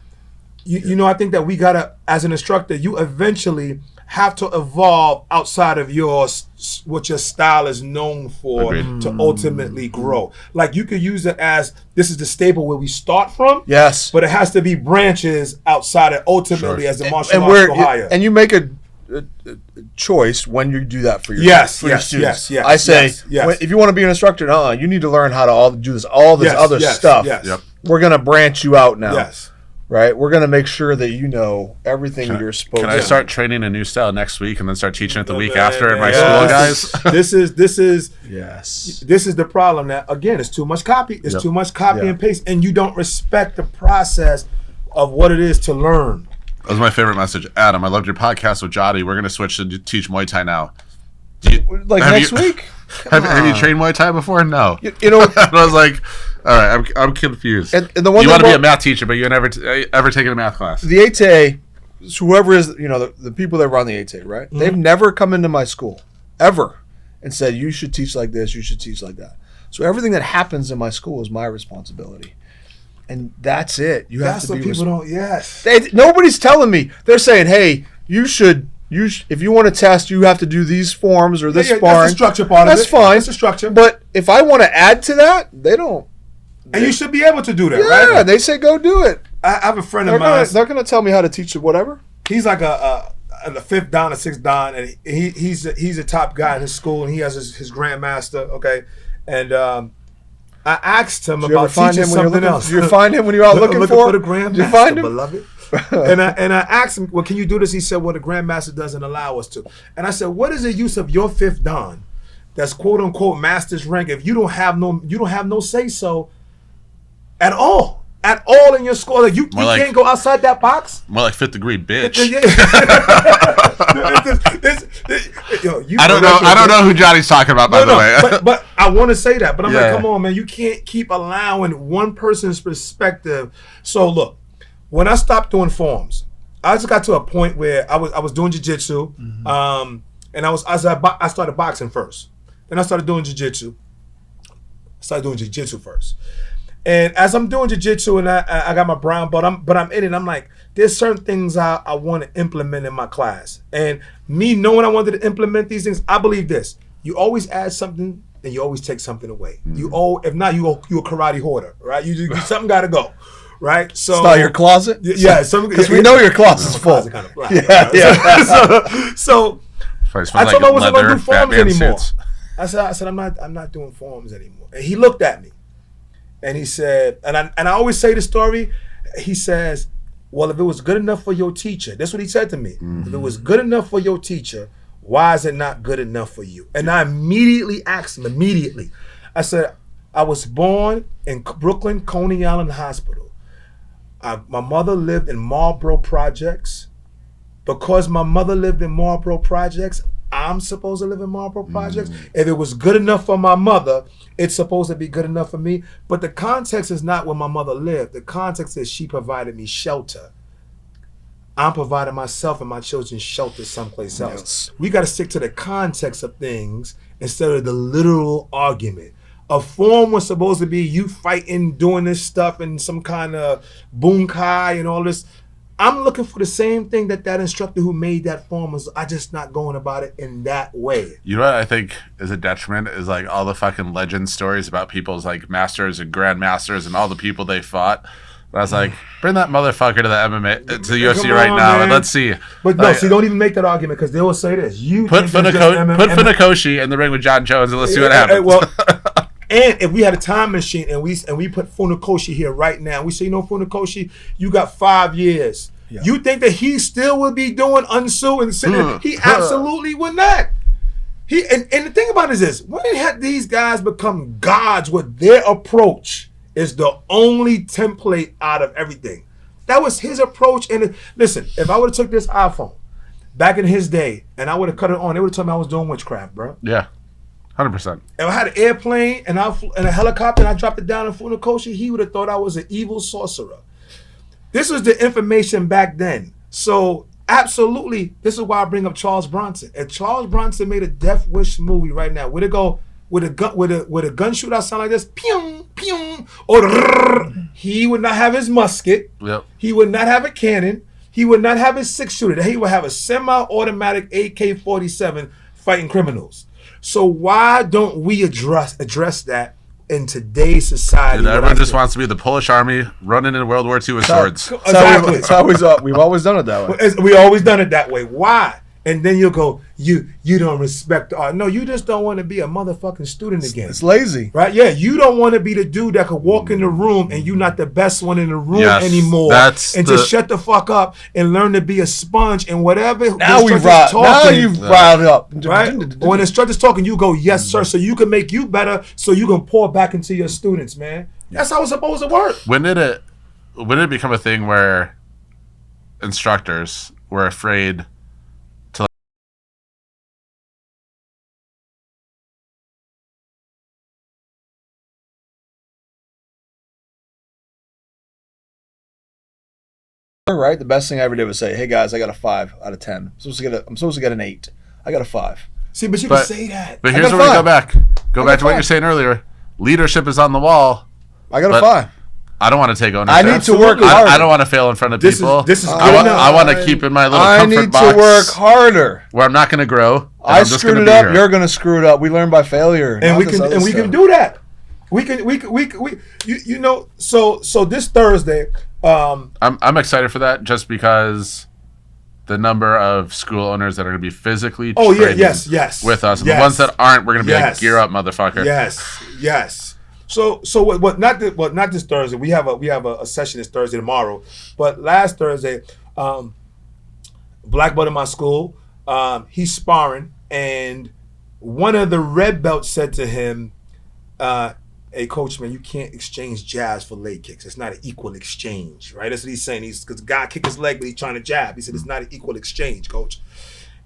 we gotta, as an instructor, you eventually have to evolve outside of what your style is known for to ultimately grow. Like you could use it as this is the stable where we start from. Yes. But it has to be branches outside of ultimately as the martial arts go higher. And you make a choice when you do that for your students. Yes. I say if you want to be an instructor, you need to learn how to do this other stuff. Yes. Yep. We're gonna branch you out now. Yes. Right, we're gonna make sure that you know everything you're supposed to. Can I start training a new style next week and then start teaching it the week after in my school, guys? This is the problem. That again, it's too much copy. It's too much copy and paste, and you don't respect the process of what it is to learn. That was my favorite message, Adam. I loved your podcast with Jody. We're gonna switch to teach Muay Thai now. Next week? Have you trained Muay Thai before? No. You know, I was like, all right, I'm confused. And the one you want to be a math teacher, but you never taken a math class. The ATA, whoever is, the people that run the ATA, right? Mm-hmm. They've never come into my school ever and said you should teach like this, you should teach like that. So everything that happens in my school is my responsibility, and that's it. That's what people don't. Yes. Nobody's telling me. They're saying, hey, you should. If you want to test, you have to do these forms or this sparring. That's the structure part of it. That's fine. That's the structure. But if I want to add to that, they don't. And you should be able to do that, right? Yeah, they say go do it. I have a friend of mine. They're going to tell me how to teach it, whatever. He's like a fifth dan, a sixth dan, and he's a top guy in his school, and he has his grandmaster, okay? And I asked him about teaching something else. Did you find him when you were out looking for the grandmaster, did you find him? Beloved? and I asked him, well, can you do this? He said, well, the grandmaster doesn't allow us to. And I said, what is the use of your fifth dan that's quote unquote master's rank if you don't have no say so at all? at all in your score. Like you like, can't go outside that box. More like fifth degree, bitch. I don't know who Johnny's talking about, by the way. But I want to say that. But I'm like, come on, man. You can't keep allowing one person's perspective. So look, when I stopped doing forms, I just got to a point where I was doing jiu-jitsu, and I started boxing first. Then I started doing jiu-jitsu. First. And as I'm doing jiu-jitsu and I got my brown belt, but I'm in it, I'm like, there's certain things I want to implement in my class. And me knowing I wanted to implement these things, I believe this. You always add something and you always take something away. If not, you a karate hoarder, right? Something got to go. Right, so it's not your closet. Yeah, because we know your closet's full. Kind of black, so I told him I wasn't going to do forms anymore. I said I'm not doing forms anymore. And he looked at me, and he said, and I always say the story. He says, "Well, if it was good enough for your teacher," that's what he said to me. If it was good enough for your teacher, why is it not good enough for you? And I immediately asked him. I said, I was born in Brooklyn, Coney Island Hospital. My mother lived in Marlboro Projects. Because my mother lived in Marlboro Projects, I'm supposed to live in Marlboro Projects. If it was good enough for my mother, it's supposed to be good enough for me. But the context is not where my mother lived. The context is she provided me shelter. I'm providing myself and my children shelter someplace else. Yes. We got to stick to the context of things instead of the literal argument. A form was supposed to be you fighting, doing this stuff, and some kind of bunkai and all this. I'm looking for the same thing that instructor who made that form was. I just not going about it in that way. You know what I think is a detriment is like all the fucking legend stories about people's like masters and grandmasters and all the people they fought. But I was like, bring that motherfucker to the MMA, to the UFC right now, man. And let's see. But no, don't even make that argument because they will say this. Put Funakoshi in the ring with John Jones and let's see what happens. And if we had a time machine and we put Funakoshi here right now, we say, Funakoshi, you got 5 years. Yeah. You think that he still would be doing unsu and sitting? He absolutely would not. And the thing about it is this: when had these guys become gods with their approach is the only template out of everything. That was his approach. And listen, if I would have took this iPhone back in his day and I would have cut it on, they would have told me I was doing witchcraft, bro. Yeah. 100%. If I had an airplane and a helicopter and I dropped it down in Funakoshi, he would have thought I was an evil sorcerer. This was the information back then. So absolutely, this is why I bring up Charles Bronson. If Charles Bronson made a Death Wish movie right now, would it go with a gun shootout sound like this? Pew, pew, or he would not have his musket. Yep. He would not have a cannon. He would not have his 6-shooter. He would have a semi-automatic AK-47 fighting criminals. So why don't we address that in today's society? Dude, everyone just wants to be the Polish army running in World War II with swords. Exactly. We've always done it that way. We always done it that way. Why? And then you'll go, you don't respect art. No, you just don't want to be a motherfucking student again. It's lazy. Right? Yeah, you don't want to be the dude that could walk in the room and you're not the best one in the room anymore. Just shut the fuck up and learn to be a sponge and whatever. Now you've riled up. Right? When the instructor's talking, you go, yes, sir, so you can make you better so you can pour back into your students, man. That's how it's supposed to work. When did it become a thing where instructors were afraid right? The best thing I ever did was say, "Hey guys, I got a 5 out of 10. I'm supposed to get an 8. I got a 5." See, but you can say that. But here's where we go back. Go back to what you're saying earlier. Leadership is on the wall. I got a 5. I don't want to take ownership. I need to work harder. I don't want to fail in front of people. This is good enough. I want to keep in my little comfort box. I need to work harder. Where I'm not going to grow. I screwed it up. You're going to screw it up. We learn by failure. And we can do that. So this Thursday. I'm excited for that just because the number of school owners that are going to be physically training with us, and the ones that aren't, we're going to be like, gear up, motherfucker. Yes. So what? Not this Thursday. We have a session this Thursday tomorrow, but last Thursday, black belt in my school, he's sparring, and one of the red belts said to him, hey, coach, man, you can't exchange jabs for leg kicks. It's not an equal exchange, right? That's what he's saying. Because the guy kicked his leg, but he's trying to jab. He said, it's not an equal exchange, coach.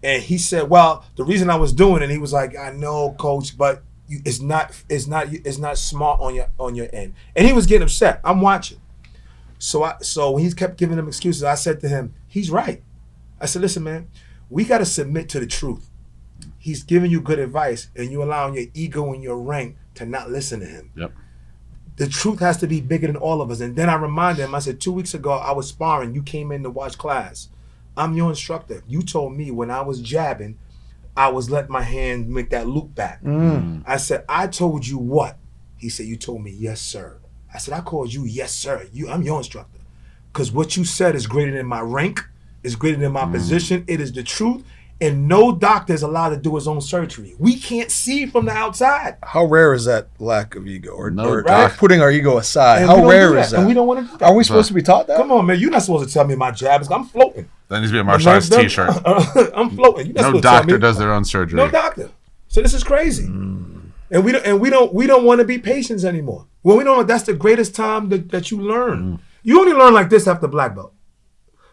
And he said, well, the reason I was doing it, he was like, I know, coach, but it's not smart on your end. And he was getting upset. I'm watching. So when he kept giving him excuses, I said to him, he's right. I said, listen, man, we got to submit to the truth. He's giving you good advice, and you allowing your ego and your rank to not listen to him. Yep. The truth has to be bigger than all of us. And then I reminded him, I said, 2 weeks ago, I was sparring. You came in to watch class. I'm your instructor. You told me when I was jabbing, I was letting my hand make that loop back. I said, I told you what? He said, you told me, yes, sir. I said, I called you, yes, sir. I'm your instructor. Because what you said is greater than my rank. It's greater than my position. It is the truth. And no doctor is allowed to do his own surgery. We can't see from the outside. How rare is that lack of ego? Or right? Putting our ego aside. And How rare is that? And we don't want to do that. Are we supposed to be taught that? Come on, man. You're not supposed to tell me my jab is. I'm floating. That needs to be a martial arts t-shirt. I'm floating. You're not No supposed doctor to tell me. does their own surgery. No doctor. So this is crazy. And we don't want to be patients anymore. Well, we don't. That's the greatest time that you learn. You only learn like this after black belt.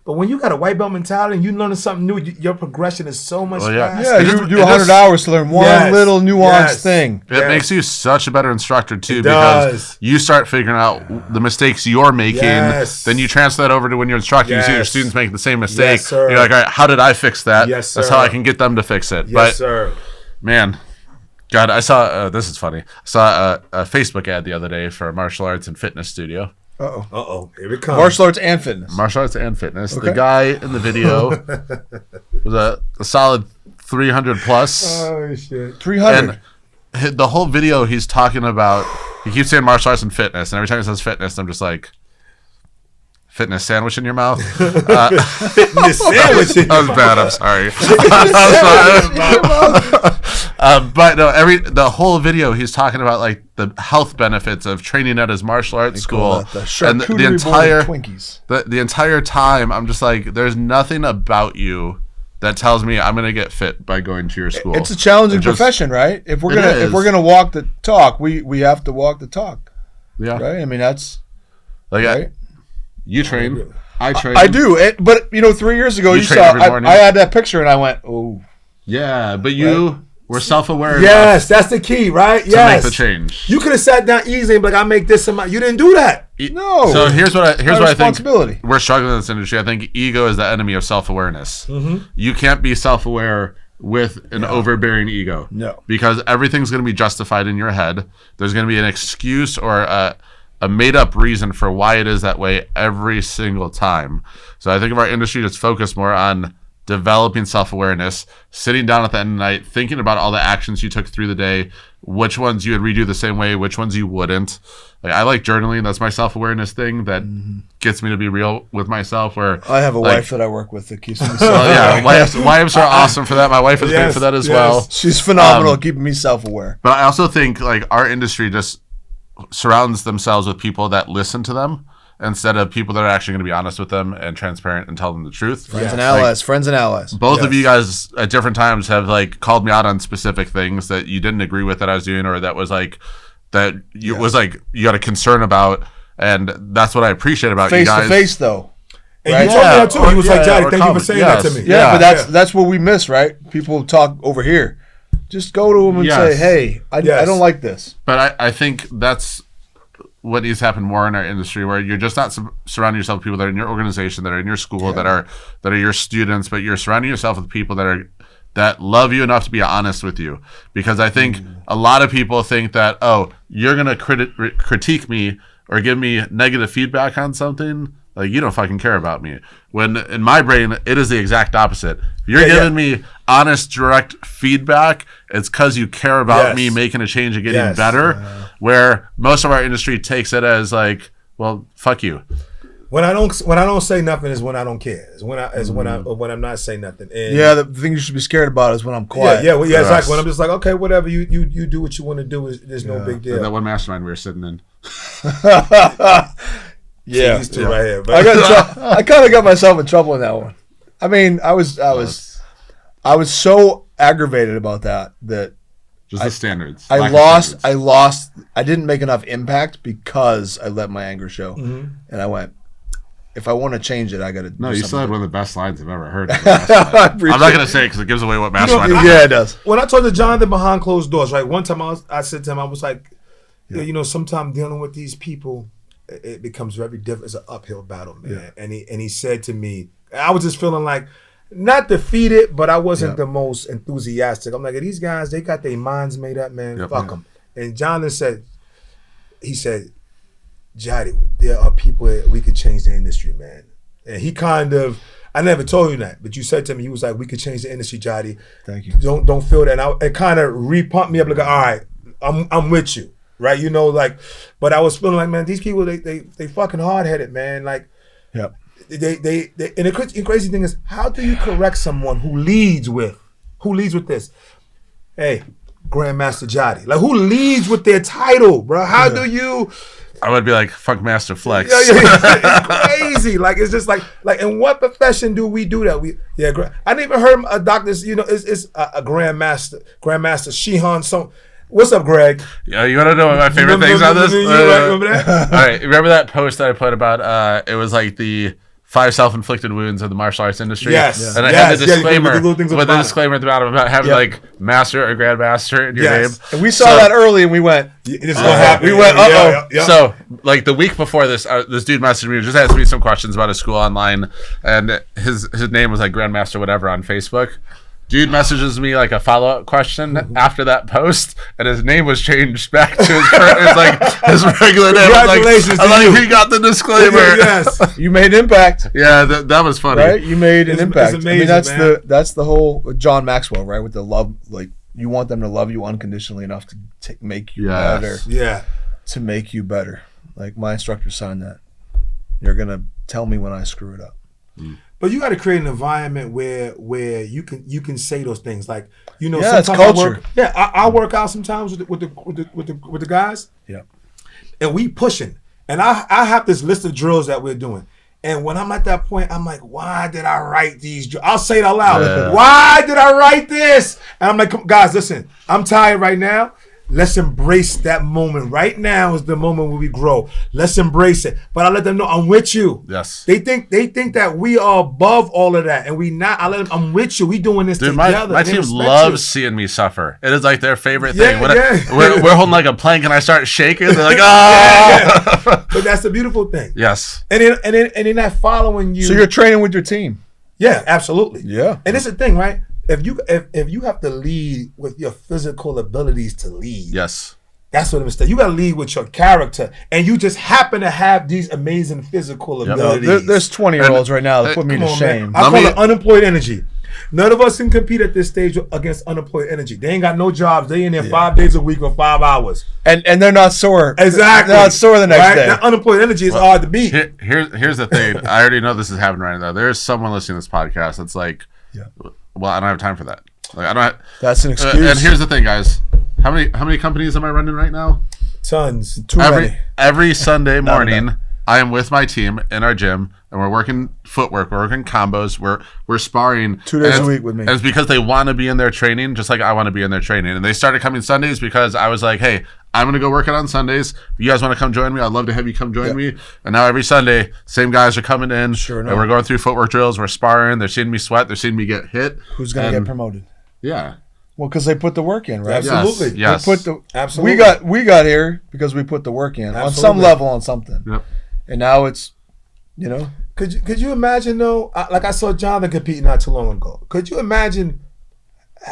But when you got a white belt mentality and you learning something new, your progression is so much faster. Yeah, you do 100 hours to learn one little nuanced thing. It makes you such a better instructor, too, because you start figuring out the mistakes you're making. Then you transfer that over to when you're instructing. You see your students make the same mistake. Yes, sir. You're like, all right, how did I fix that? Yes, That's sir. how I can get them to fix it. Yes, But, sir. man, God, I saw, this is funny. I saw a Facebook ad the other day for a martial arts and fitness studio. Uh-oh. Here it comes. Martial arts and fitness. Martial arts and fitness. Okay. The guy in the video was a solid 300 plus. Oh, shit. 300. And the whole video he's talking about, he keeps saying martial arts and fitness. And every time he says fitness, I'm just like, fitness sandwich in your mouth? Fitness sandwich. That was bad. I'm sorry. But no, the whole video he's talking about like the health benefits of training at his martial arts school, and the entire time I'm just like, there's nothing about you that tells me I'm gonna get fit by going to your school. It's a challenging profession, right? If we're gonna walk the talk, we have to walk the talk. Yeah, right. I mean that's like right? You train. I train. I do. But 3 years ago, you saw I had that picture and I went, oh. Yeah, but you were self-aware. Yes, that's the key, right? To make the change. You could have sat down easy and be like, I make this amount. You didn't do that. No. So here's what I think we're struggling in this industry. I think ego is the enemy of self-awareness. You can't be self-aware with an overbearing ego. No. Because everything's going to be justified in your head. There's going to be an excuse or a made-up reason for why it is that way every single time. So I think if our industry just focused more on developing self-awareness, sitting down at the end of the night, thinking about all the actions you took through the day, which ones you would redo the same way, which ones you wouldn't. Like, I like journaling. That's my self-awareness thing that gets me to be real with myself. Where I have a wife that I work with that keeps me wives are awesome for that. My wife is great for that as well. She's phenomenal at keeping me self-aware. But I also think like our industry just surrounds themselves with people that listen to them instead of people that are actually going to be honest with them and transparent and tell them the truth. Friends and allies. Both of you guys at different times have like called me out on specific things that you didn't agree with that I was doing, or that was like that you was like you got a concern about, and that's what I appreciate about you guys. Face to face, though. And you told me that too. He was like, Johnny, thank you for saying that to me. Yeah, but that's what we miss, right? People talk over here. Just go to them and say, hey, I don't like this. But I think that's what needs to happen more in our industry, where you're just not surrounding yourself with people that are in your organization, that are in your school, that are your students, but you're surrounding yourself with people that love you enough to be honest with you. Because I think a lot of people think that, oh, you're going to critique me or give me negative feedback on something. Like, you don't fucking care about me. When in my brain, it is the exact opposite. If you're giving me honest, direct feedback, it's because you care about me making a change and getting better. Where most of our industry takes it as like, well, fuck you. When I don't say nothing is when I don't care. When I'm not saying nothing. And the thing you should be scared about is when I'm quiet. Yeah, exactly. When I'm just like, okay, whatever, you do what you want to do. There's no big deal. Like that one mastermind we were sitting in. These two right here. But I kind of got myself in trouble in that one. I mean, I was so aggravated about that Just the standards. I lost. I didn't make enough impact because I let my anger show. And I went, if I want to change it, I got to. No, you still had one of the best lines I've ever heard. I'm not going to say it because it gives away what mastermind. Yeah, it does. When I told to Jonathan behind closed doors, right? One time I said to him, I was like, you know, sometimes dealing with these people, it becomes very difficult. It's an uphill battle, man. And he said to me, I was just feeling like, not defeated, but I wasn't the most enthusiastic. I'm like, these guys, they got their minds made up, man. Fuck them. And Jonathan said, Jody, there are people that we could change the industry, man. And he kind of, I never told you that, but you said to me, he was like, we could change the industry, Jody. Thank you. Don't feel that. And it kind of re-pumped me up, like, all right, I'm with you, right? You know, like, but I was feeling like, man, these people, they fucking hard-headed, man. Like, yeah. And the crazy thing is, how do you correct someone who leads with this? Hey, Grandmaster Jody. Like, who leads with their title, bro? How do you? I would be like, fuck Master Flex. It's crazy. Like, it's just like in what profession do we do that? I didn't even heard a doctor's, you know, it's a Grandmaster Shihan. So, what's up, Greg? Yeah, you want to know what my favorite things on this? Remember that? All right, remember that post that I put about, it was like the 5 self-inflicted wounds of the martial arts industry. Yes. And I had the disclaimer with the disclaimer at the bottom about having like master or grandmaster in your name. And we saw that early and we went, this is what happened. We went, uh-oh. So, like the week before this dude messaged me, just asked me some questions about his school online, and his name was like Grandmaster whatever on Facebook. Dude messages me like a follow-up question after that post, and his name was changed back to his regular name. Congratulations! I'm like, he got the disclaimer. Yes, you made impact. Yeah, that was funny. Right? You made an impact. It's amazing, that's the whole John Maxwell, right? With the love, like you want them to love you unconditionally enough to make you better. Yeah, to make you better. Like my instructor signed that. You're gonna tell me when I screw it up. But you got to create an environment where you can say those things, like, you know, it's sometimes culture. I work out sometimes with the guys. Yeah, and we pushing, and I have this list of drills that we're doing, and when I'm at that point, I'm like, why did I write these drills? I'll say it out loud. Yeah. Why did I write this? And I'm like, guys, listen, I'm tired right now. Let's embrace that moment. Right now is the moment where we grow. Let's embrace it. But I let them know I'm with you. Yes. They think that we are above all of that, and we not. I let them. I'm with you. We doing this together. My team loves seeing me suffer. It is like their favorite thing. Yeah, we're holding like a plank, and I start shaking. They're like, ah. Yeah. But that's the beautiful thing. Yes. And they're not following you. So you're training with your team. Yeah, absolutely. Yeah. And it's the thing, right? If you have to lead with your physical abilities to lead, yes, that's what I'm saying. You got to lead with your character, and you just happen to have these amazing physical abilities. There's 20-year-olds right now that put me to shame. I call it unemployed energy. None of us can compete at this stage against unemployed energy. They ain't got no jobs. They in there 5 days a week or 5 hours, and they're not sore. Exactly, they're not sore the next day. That unemployed energy is hard to beat. Here's the thing. I already know this is happening right now. There's someone listening to this podcast that's like, well, I don't have time for that. Like, I don't have, that's an excuse. And here's the thing, guys. How many companies am I running right now? Tons. Too many. Every Sunday morning, I am with my team in our gym, and we're working footwork, we're working combos, we're sparring 2 days a week with me. And it's because they want to be in their training, just like I want to be in their training. And they started coming Sundays because I was like, hey, I'm going to go work it on Sundays. If you guys want to come join me, I'd love to have you come join me. And now every Sunday, same guys are coming in, and we're going through footwork drills, we're sparring, they're seeing me sweat, they're seeing me get hit. Who's going to get promoted? Yeah. Well, because they put the work in, right? Absolutely. Yes. Absolutely. We got here because we put the work in on some level on something. Yep. And now it's, you know. Could you imagine though? Like I saw Jonathan compete not too long ago. Could you imagine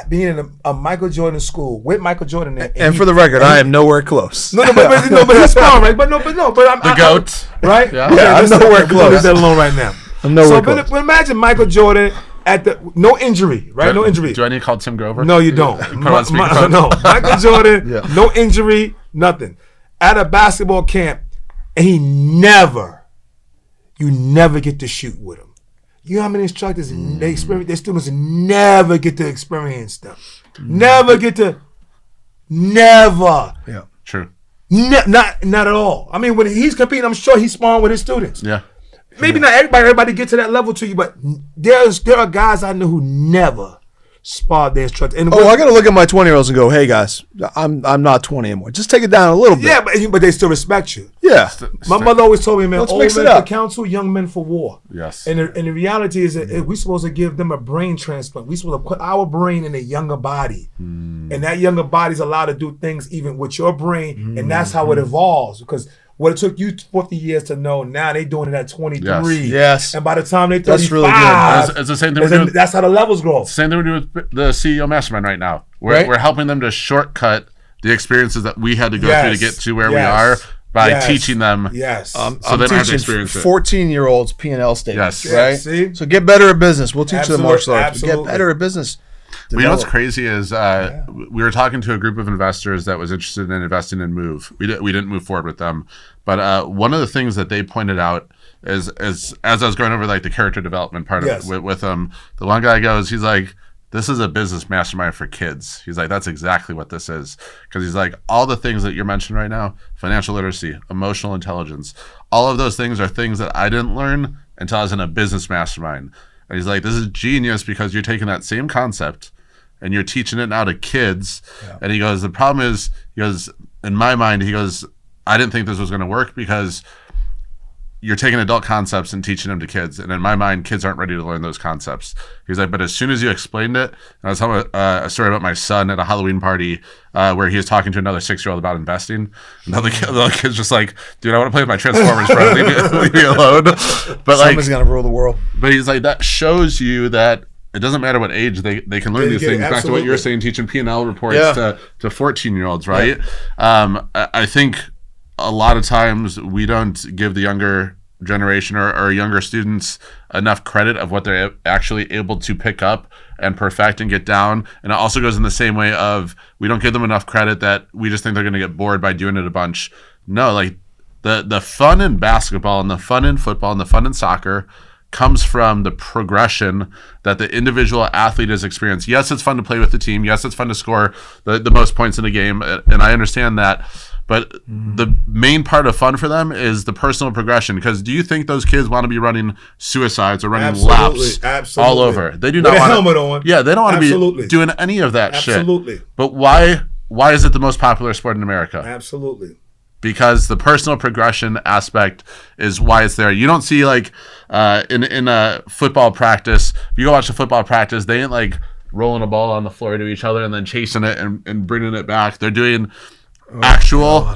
being in a Michael Jordan school with Michael Jordan there? And for the record, I am nowhere close. No, but he's strong, right? But I'm the GOAT, right? Yeah, I'm nowhere close. Leave that alone right now. I'm nowhere close. But imagine Michael Jordan at the no injury, right? No injury. Do I need to call Tim Grover? No, you don't. No, Michael Jordan, no injury, nothing. At a basketball camp, and you never get to shoot with him. You know how many instructors their students never get to experience them. Never. Yeah, true. Not at all. I mean, when he's competing, I'm sure he's sparring with his students. Yeah. Maybe not everybody get to that level to you, but there are guys I know who never spar their instructor. And I got to look at my 20-year-olds and go, hey, guys, I'm not 20 anymore. Just take it down a little bit. Yeah, but they still respect you. Yeah. My mother always told me, man, Let's old mix men it for up. counsel, young men for war. Yes. And the reality is that we're supposed to give them a brain transplant. We're supposed to put our brain in a younger body. And that younger body's allowed to do things even with your brain. And that's how it evolves. Because what it took you 40 years to know, now they doing it at 23. Yes. And by the time they 35, That's really good. It's the same thing we're doing. that's how the levels grow. Same thing we're doing with the CEO Mastermind right now. Right. We're helping them to shortcut the experiences that we had to go through to get to where we are by teaching them. Yes. So I'm they don't have to teaching experience it. 14-year-olds P&L statements, Yes. right? See? So get better at business. We'll teach you the martial arts. But Absolutely. get better at business. Well, you know what's Develop. crazy is we were talking to a group of investors that was interested in investing in Move. We didn't move forward with them, but one of the things that they pointed out is as I was going over like the character development part of it with them, the one guy goes, he's like, this is a business mastermind for kids. He's like, that's exactly what this is, because he's like, all the things that you're mentioning right now, financial literacy, emotional intelligence, all of those things are things that I didn't learn until I was in a business mastermind. And he's like, this is genius because you're taking that same concept and you're teaching it now to kids. Yeah. And he goes, the problem is, he goes, in my mind, he goes, I didn't think this was going to work because you're taking adult concepts and teaching them to kids. And in my mind, kids aren't ready to learn those concepts. He's like, but as soon as you explained it, and I was telling a story about my son at a Halloween party where he was talking to another 6-year-old about investing. And the other kid's just like, dude, I want to play with my Transformers, bro. Leave me alone. But Someone's going to rule the world. But he's like, that shows you that it doesn't matter what age they can learn these things. Back to what you're saying, teaching P&L reports to 14-year-olds, right? Yeah. I think a lot of times we don't give the younger generation or younger students enough credit of what they're actually able to pick up and perfect and get down. And it also goes in the same way of we don't give them enough credit that we just think they're going to get bored by doing it a bunch. No, like the fun in basketball and the fun in football and the fun in soccer comes from the progression that the individual athlete has experienced. Yes, it's fun to play with the team. Yes, it's fun to score the most points in a game. And I understand that. But the main part of fun for them is the personal progression. Because do you think those kids want to be running suicides or running laps all over? They do not want a helmet on. Yeah, they don't want to be doing any of that shit. Absolutely. But why is it the most popular sport in America? Absolutely. Because the personal progression aspect is why it's there. You don't see like in a football practice, if you go watch a football practice, they ain't like rolling a ball on the floor to each other and then chasing it and bringing it back. They're doing actual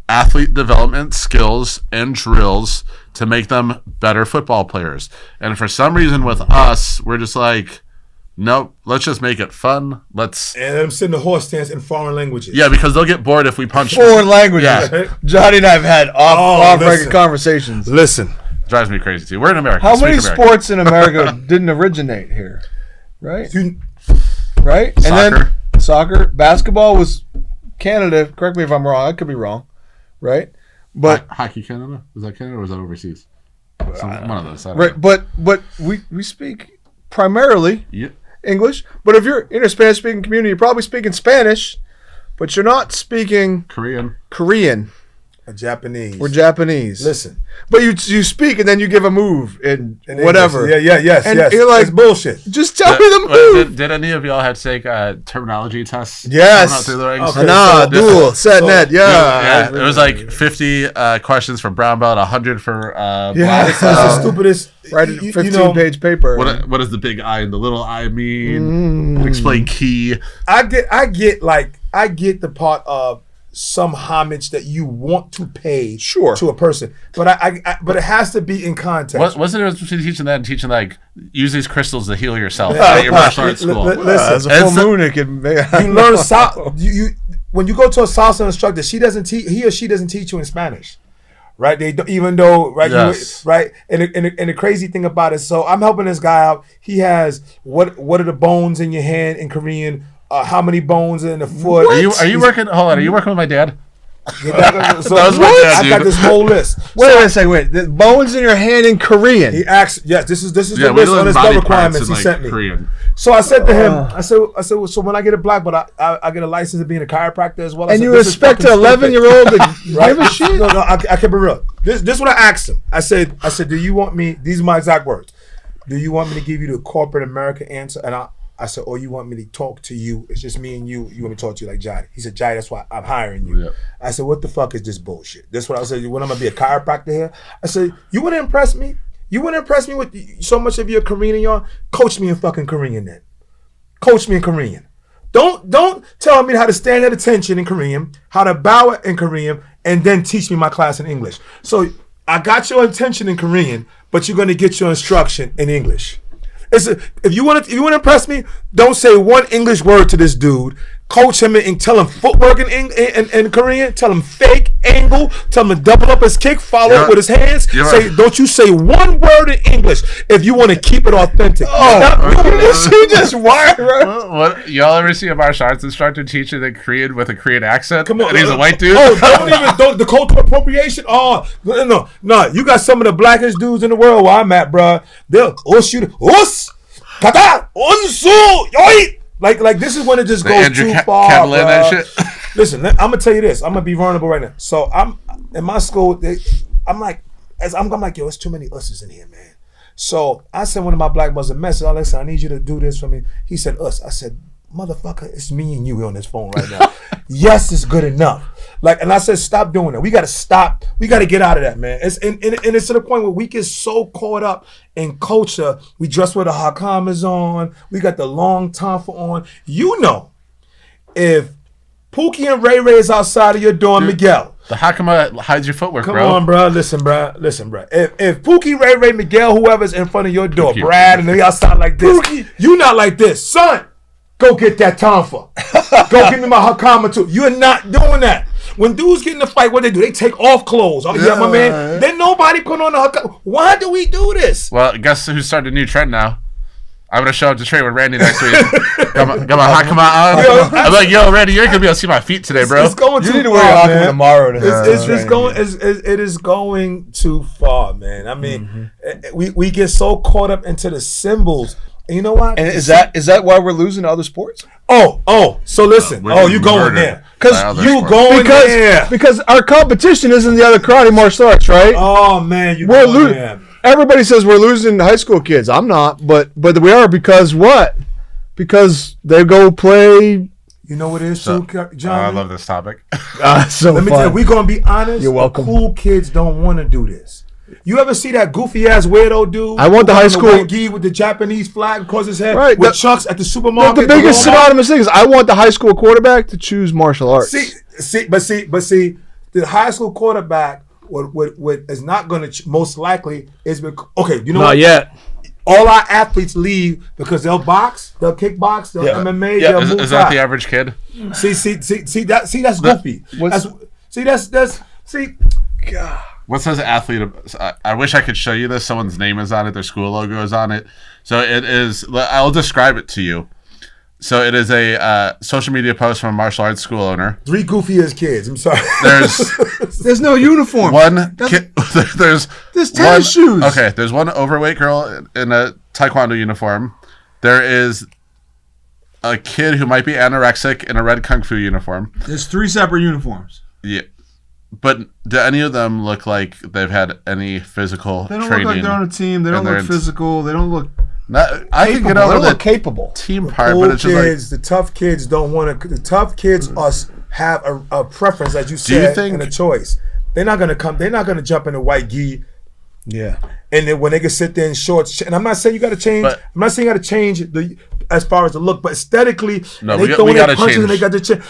athlete development skills and drills to make them better football players. And for some reason with us, we're just like, nope, let's just make it fun. And let them sit in the horse stance in foreign languages. Yeah, because they'll get bored if we punch foreign languages. Yeah. Johnny and I have had off-record conversations. Listen. Drives me crazy too. We're in America. How many sports in America didn't originate here? Right? Right? And then soccer. Basketball was Canada. Correct me if I'm wrong. I could be wrong. Right? But Hockey Canada? Was that Canada or was that overseas? One of those. Right. But we speak primarily Yeah. English. But if you're in a Spanish-speaking community, you're probably speaking Spanish, but you're not speaking Korean. Or Japanese. Or Japanese. Listen. But you speak and then you give a move and whatever. Yes. And you're like, it's bullshit. Just tell me the move. Did any of y'all have to take terminology tests? Yes. Okay, dual, set, net. Yeah. It was like 50 questions for brown belt, 100 for black. That's the stupidest. Write a 15-page paper. What does the big I and the little I mean? Explain key. I get the part of some homage that you want to pay to a person, but but it has to be in context. What's the difference between teaching that and teaching like use these crystals to heal yourself at your martial arts school? Listen, as a full moon, it can you learn you when you go to a salsa instructor, he or she doesn't teach you in Spanish, right? They don't, even though yes. right. And the crazy thing about it, so I'm helping this guy out. He has what are the bones in your hand in Korean? How many bones in the foot? Are you working? Hold on. Are you working with my dad? So that was my dad, I got this whole list. Wait a second. Wait. The bones in your hand in Korean. He asked. Yes, this is the list on his belt requirements he sent me. Korean. So I said to him, I said, so when I get a black belt, I get a license of being a chiropractor as well. And you expect an 11-year-old to give a shit? No, I kept it real. This is what I asked him. I said, do you want me? These are my exact words. Do you want me to give you the corporate America answer? And I said, oh, you want me to talk to you? It's just me and you. You want me to talk to you like Johnny? He said, Johnny, that's why I'm hiring you. Yep. I said, what the fuck is this bullshit? That's what I said. When I'm going to be a chiropractor here? I said, you want to impress me? You want to impress me with so much of your Korean in y'all? Coach me in fucking Korean then. Coach me in Korean. Don't tell me how to stand at attention in Korean, how to bow in Korean, and then teach me my class in English. So I got your attention in Korean, but you're going to get your instruction in English. If you want to impress me, don't say one English word to this dude. Coach him and tell him footwork in Korean. Tell him fake, angle. Tell him to double up his kick, follow up with his hands. Don't you say one word in English if you want to keep it authentic. You just wired. What y'all ever see a martial arts instructor teaching in Korean with a Korean accent? Come on, and he's a white dude. Don't the cultural appropriation. Oh no, you got some of the blackest dudes in the world where I'm at, bro. They'll shoot us, kata, unsu, yoi. Like this is when it just goes too far, bro. That shit. Listen, I'm gonna tell you this. I'm gonna be vulnerable right now. So I'm in my school. I'm like, yo, it's too many us's in here, man. So I sent one of my black brothers a message. Listen, I need you to do this for me. He said, us. I said, motherfucker, it's me and you on this phone right now. Yes, it's good enough. And I said, stop doing that. We got to stop. We got to get out of that, man. And it's to the point where we get so caught up in culture. We dress with a hakam is on. We got the long tonfa on. You know, if Pookie and Ray Ray is outside of your door, dude, Miguel. The hakama hides your footwork, Come bro. on, bro. Listen, bro. If Pookie, Ray Ray, Miguel, whoever's in front of your door, Brad, and they outside like this, Pookie, you not like this. Son, go get that tonfa. Go give me my hakama too. You're not doing that. When dudes get in a fight, what they do? They take off clothes. Oh, yeah, my man. Then nobody put on the hakama. Why do we do this? Well, guess who started a new trend now? I'm going to show up to train with Randy next week. got my hakama on. I'm like, yo, Randy, you're going to be able to see my feet today, bro. It's going you too need to far, wear man. hakama tomorrow. It is going too far, man. I mean, we get so caught up into the symbols. And you know what? And is that why we're losing to other sports? So listen. You going there. Because our competition isn't the other karate martial arts, right? Oh, man. We're losing. Everybody says we're losing high school kids. I'm not, but we are because what? Because they go play. You know what it is, John? I love this topic. Let me tell you, we're going to be honest. You're welcome. Cool kids don't want to do this. You ever see that goofy ass weirdo dude? I want the high school white gi with the Japanese flag across his head, right? With Chucks at the supermarket. The biggest synonymous thing is I want the high school quarterback to choose martial arts. See, the high school quarterback what is not going to most likely is okay. You know not what? Yet. All our athletes leave because they'll box, they'll kickbox, they'll MMA. Yeah. They'll is that the average kid? See that's goofy. God. What says athlete? I wish I could show you this. Someone's name is on it. Their school logo is on it. So it is. I'll describe it to you. So it is a social media post from a martial arts school owner. 3 goofy as kids. I'm sorry. There's no uniform. There's tennis shoes. Okay. There's one overweight girl in a taekwondo uniform. There is a kid who might be anorexic in a red kung fu uniform. There's 3 separate uniforms. Yeah. But do any of them look like they've had any physical training? They don't look like they're on a team. They don't look physical. They don't look I can get over the capable team part, but it's just kids, the tough kids don't want to. The tough kids have a preference, as you said, and a choice. They're not gonna come. They're not gonna jump in a white gi. Yeah. And then when they can sit there in shorts, and I'm not saying you got to change. I'm not saying you got to change as far as the look, but aesthetically, we got to change. And they got to change.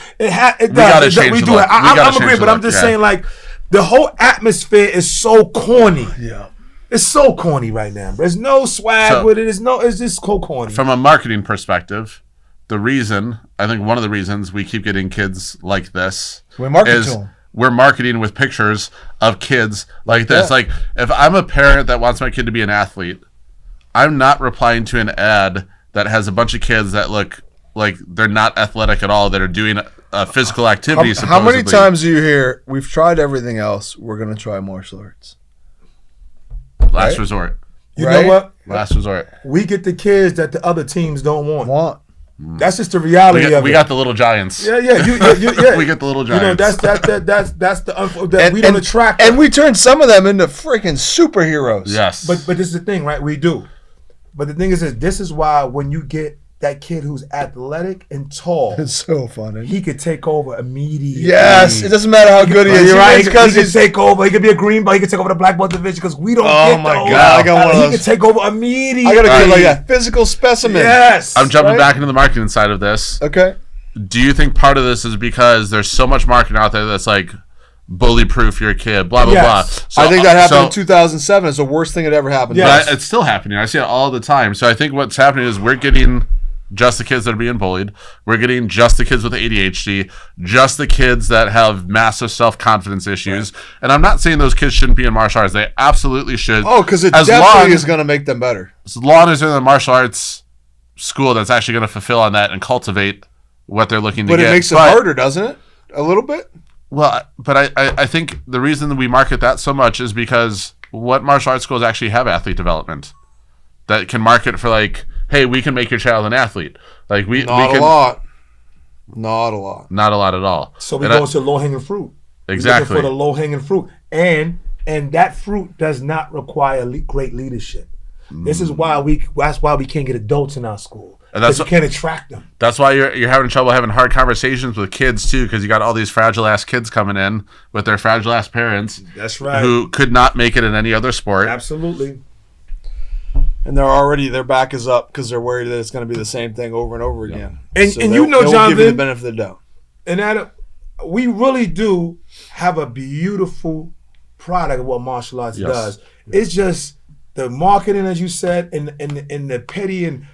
We do it. I'm agreeing, but I'm just saying, like, the whole atmosphere is so corny. Yeah. It's so corny right now. There's no swag with it. It's just so corny. From a marketing perspective, I think one of the reasons we keep getting kids like this is we're marketing with pictures of kids like this. Like, if I'm a parent that wants my kid to be an athlete, I'm not replying to an ad that has a bunch of kids that look like they're not athletic at all, that are doing physical activities. How many times do you hear, we've tried everything else, we're going to try martial arts? Last resort. You know what? Last resort. We get the kids that the other teams don't want. That's just the reality of it. We got the little giants. Yeah. We get the little giants. You know, that's the we don't attract. And we turn some of them into freaking superheroes. Yes. But this is the thing, right? We do. But the thing is this is why when you get that kid who's athletic and tall, It's so funny. he could take over immediately. Yes, it doesn't matter how good he is. You're right. He Because could take over. He could be a green belt. He could take over the black belt division because we don't Oh get my those. God, I got one of He those. could take over immediately. I got a kid like that. Physical specimen. Yes. I'm jumping Right? back into the marketing side of this. Okay. Do you think part of this is because there's so much marketing out there that's like bully proof your kid, blah blah Yes. blah. So, I think that happened in 2007. It's the worst thing that ever happened. Yeah. to But us. it's still happening. I see it all the time. So I think what's happening is we're getting just the kids that are being bullied. We're getting just the kids with ADHD, just the kids that have massive self-confidence issues. Right. And I'm not saying those kids shouldn't be in martial arts. They absolutely should. Oh, because it as definitely long, is going to make them better. as long as they're in the martial arts school that's actually going to fulfill on that and cultivate what they're looking to But get. it makes it harder, doesn't it? A little bit? Well, but I think the reason that we market that so much is because what martial arts schools actually have athlete development that can market for like, hey, we can make your child an athlete. Like we Not can, a lot. Not a lot. Not a lot at all. So we go to low hanging fruit. Exactly. We're looking for the low hanging fruit, and that fruit does not require great leadership. This is why that's why we can't get adults in our school. And that's you can't attract them. That's why you're having trouble having hard conversations with kids too, because you got all these fragile ass kids coming in with their fragile ass parents. That's right. Who could not make it in any other sport. Absolutely. And their back is up because they're worried that it's going to be the same thing over and over again. And So you they'll give you Jonathan, the benefit of the doubt. And Adam, we really do have a beautiful product of what martial arts does. It's just the marketing, as you said, and the petty and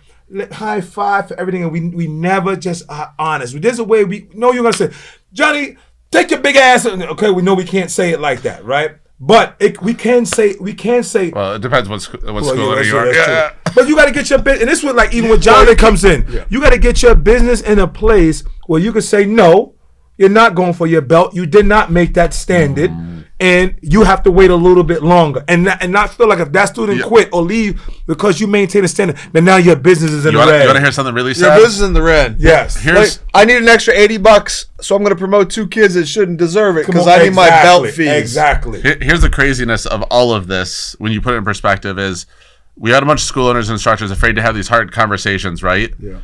high five for everything, and we never just are honest. There's a way we know you're gonna say, Johnny, take your big ass. Okay, we know we can't say it like that, right? But we can say. Well, it depends what school that's you are. true, that's Yeah. true. But you got to get your business, and this was like even when Jonathan comes in, you got to get your business in a place where you can say no. You're not going for your belt. You did not make that standard, and you have to wait a little bit longer, and not feel like if that student quit or leave because you maintain a standard, then now your business is in the red. You want to hear something really sad? Your business is in the red. Yes. I need an extra $80, so I'm going to promote 2 kids that shouldn't deserve it because I need my belt fees. Exactly. Here's the craziness of all of this when you put it in perspective is we had a bunch of school owners and instructors afraid to have these hard conversations, right? Yeah.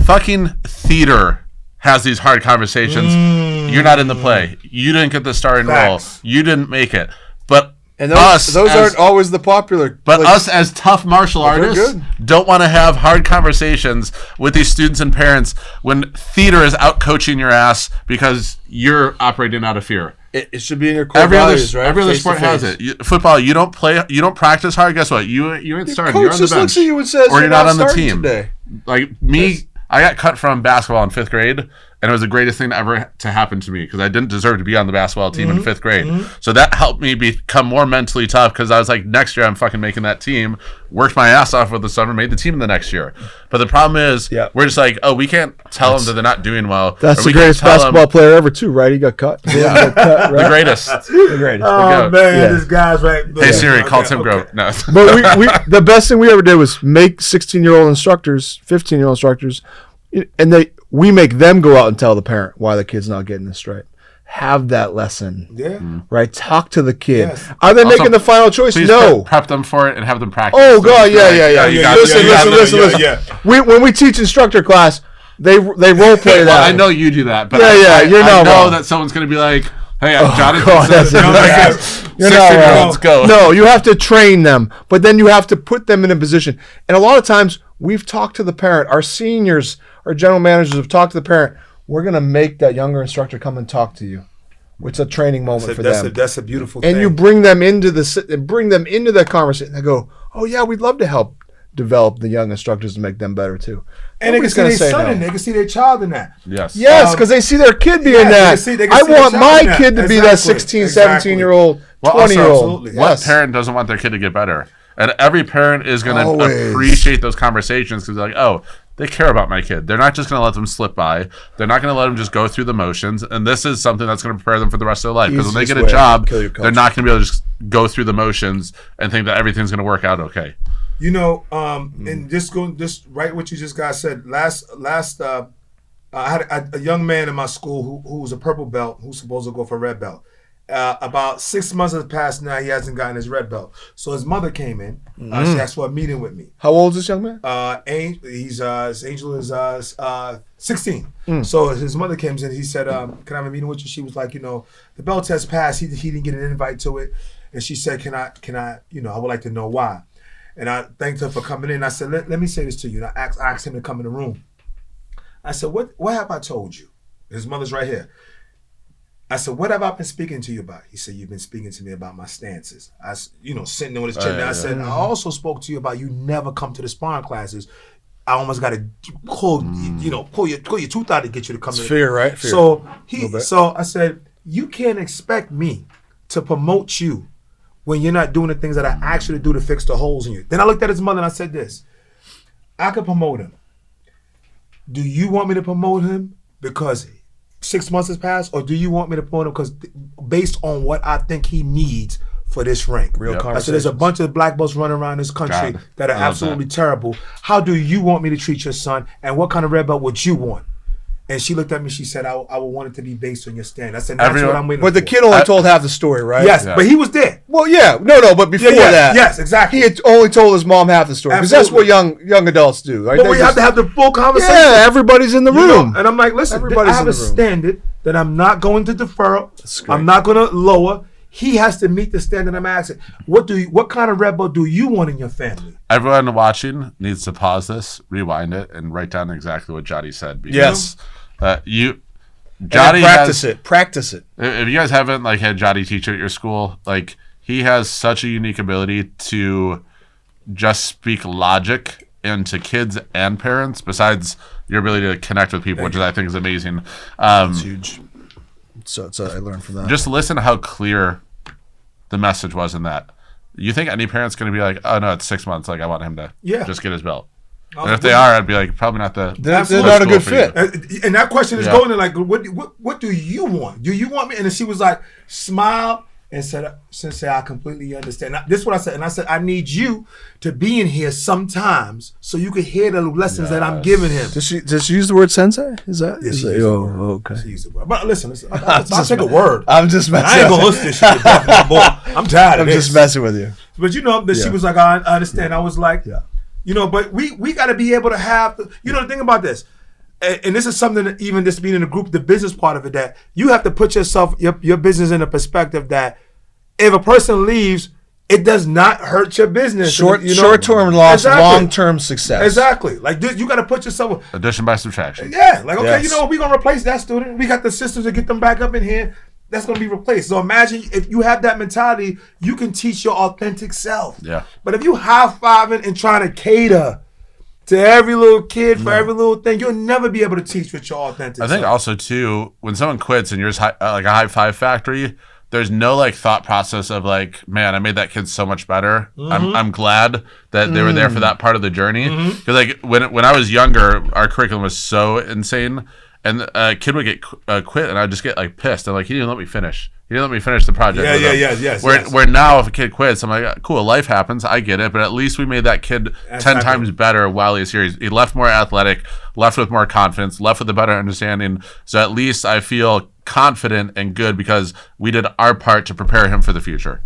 Fucking theater has these hard conversations. You're not in the play. You didn't get the starring role. You didn't make it. But and those aren't always the popular. But us as tough martial artists don't want to have hard conversations with these students and parents when theater is out coaching your ass because you're operating out of fear. It should be in your core values, right? Every other sport has it. Football, you don't practice hard. Guess what? You ain't starting. You're on the bench. Looks at you and says, or you're not on the team. Today. Like me, I got cut from basketball in 5th grade, and it was the greatest thing ever to happen to me because I didn't deserve to be on the basketball team in 5th grade. So that helped me become more mentally tough because I was like, next year I'm fucking making that team. Worked my ass off with the summer, made the team in the next year. But the problem is, we're just like, oh, we can't tell them that they're not doing well. That's the greatest basketball player ever, too, right? He got cut. Yeah. Cut, right? The greatest. The greatest. Oh, man, this guy's right. Hey, Siri, call Tim Grove. No. But we the best thing we ever did was make 16-year-old instructors, 15-year-old instructors, and we make them go out and tell the parent why the kid's not getting this right. Have that lesson. Yeah. Right? Talk to the kid. Yes. Are they Also, making the final choice? Please No. prep them for it and have them practice. Oh, God, yeah. Listen. Yeah. When we teach instructor class, they role play that. Well, I know you do that, but I know that someone's going to be like, hey, I'm Jonathan. Let's go. No, you have to train them, but then you have to put them in a position. And a lot of times, we've talked to the parent. Our seniors, our general managers have talked to the parent. We're going to make that younger instructor come and talk to you. It's a training moment for them. That's a beautiful thing. And you bring them into that conversation. They go, oh, yeah, we'd love to help develop the young instructors and make them better, too. And they can see their son in there. They can see their child in that. Yes, because they see their kid being that. I want my kid to be that 16, 17-year-old, 20-year-old. What parent doesn't want their kid to get better? And every parent is going to appreciate those conversations because they're like, oh, they care about my kid. They're not just going to let them slip by. They're not going to let them just go through the motions. And this is something that's going to prepare them for the rest of their life. Because when they get a job, they're not going to be able to just go through the motions and think that everything's going to work out okay. You know, and just right what you just guys said. I had a young man in my school who was a purple belt who's supposed to go for a red belt. about 6 months has passed now. He hasn't gotten his red belt. So his mother came in. She asked for a meeting with me. How old is this young man? Angel is 16. So his mother came in. He said, "Can I have a meeting with you?" She was like, the belt test passed. He didn't get an invite to it, and she said, "Can I? I would like to know why." And I thanked her for coming in. I said, "Let me say this to you." And I asked him to come in the room. I said, "What have I told you?" His mother's right here. I said, "What have I been speaking to you about?" He said, "You've been speaking to me about my stances." I, sitting there with his chin down. I said, "I also spoke to you about you never come to the sparring classes. I almost got to pull your tooth out to get you to come." It's fear, right? Fear. So I said, "You can't expect me to promote you when you're not doing the things that I actually do to fix the holes in you." Then I looked at his mother and I said this: "I could promote him. Do you want me to promote him because 6 months has passed, or do you want me to promote him because based on what I think he needs for this rank?" Real conversation. I said, "There's a bunch of black belts running around this country that are absolutely terrible. How do you want me to treat your son, and what kind of red belt would you want?" And she looked at me. She said, "I would want it to be based on your stand." I said, "That's what I'm waiting for." But the kid only told half the story, right? Yes, but he was there. Well, yeah, no, but before that, yes, exactly. He had only told his mom half the story because that's what young adults do, right? But we have to have the full conversation. Yeah, everybody's in the room, and I'm like, "Listen, I have a standard that I'm not going to defer. I'm not going to lower. He has to meet the standard I'm asking. What kind of red belt do you want in your family?" Everyone watching needs to pause this, rewind it, and write down exactly what Johnny said. Because, yes. Johnny practice it. If you guys haven't had Johnny teach at your school, he has such a unique ability to just speak logic into kids and parents. Besides your ability to connect with people, which I think is amazing. It's huge. So I learned from that. Just listen to how clear the message was in that. You think any parent's going to be like, "Oh no, it's 6 months. I want him to just get his belt." And if they are, I'd be like, probably not they're not a good fit. And that question is going to what do you want? Do you want me? And then she was like, smiled and said, "Sensei, I completely understand." This is what I said. And I said, "I need you to be in here sometimes so you can hear the lessons that I'm giving him." Does she use the word sensei? Is that? Yeah, okay. She used the word. But listen, I'll take a word. I'm just messing. I ain't going to listen to this shit. I'm tired of this. I'm just messing with you. But she was like, "I understand." I was like, but we got to be able to have, the thing about this, and this is something that even just being in a group, the business part of it, that you have to put your business in a perspective that if a person leaves, it does not hurt your business. Short-term loss, long-term success. Exactly. You got to put yourself. Addition by subtraction. Yeah. We're going to replace that student. We got the systems to get them back up in here. That's going to be replaced. So imagine if you have that mentality, you can teach your authentic self. Yeah. But if you high-fiving and trying to cater to every little kid for every little thing, you'll never be able to teach with your authentic self. I think also, too, when someone quits and you're just like a high-five factory, there's no thought process of man, I made that kid so much better. Mm-hmm. I'm glad that they were there for that part of the journey. Because when I was younger, our curriculum was so insane. And a kid would get quit, and I'd just get pissed. I'm like, he didn't let me finish. He didn't let me finish the project. Yes. Where now, if a kid quits, I'm like, cool, life happens. I get it, but at least we made that kid 10 times better while he was here. He left more athletic, left with more confidence, left with a better understanding. So at least I feel confident and good because we did our part to prepare him for the future.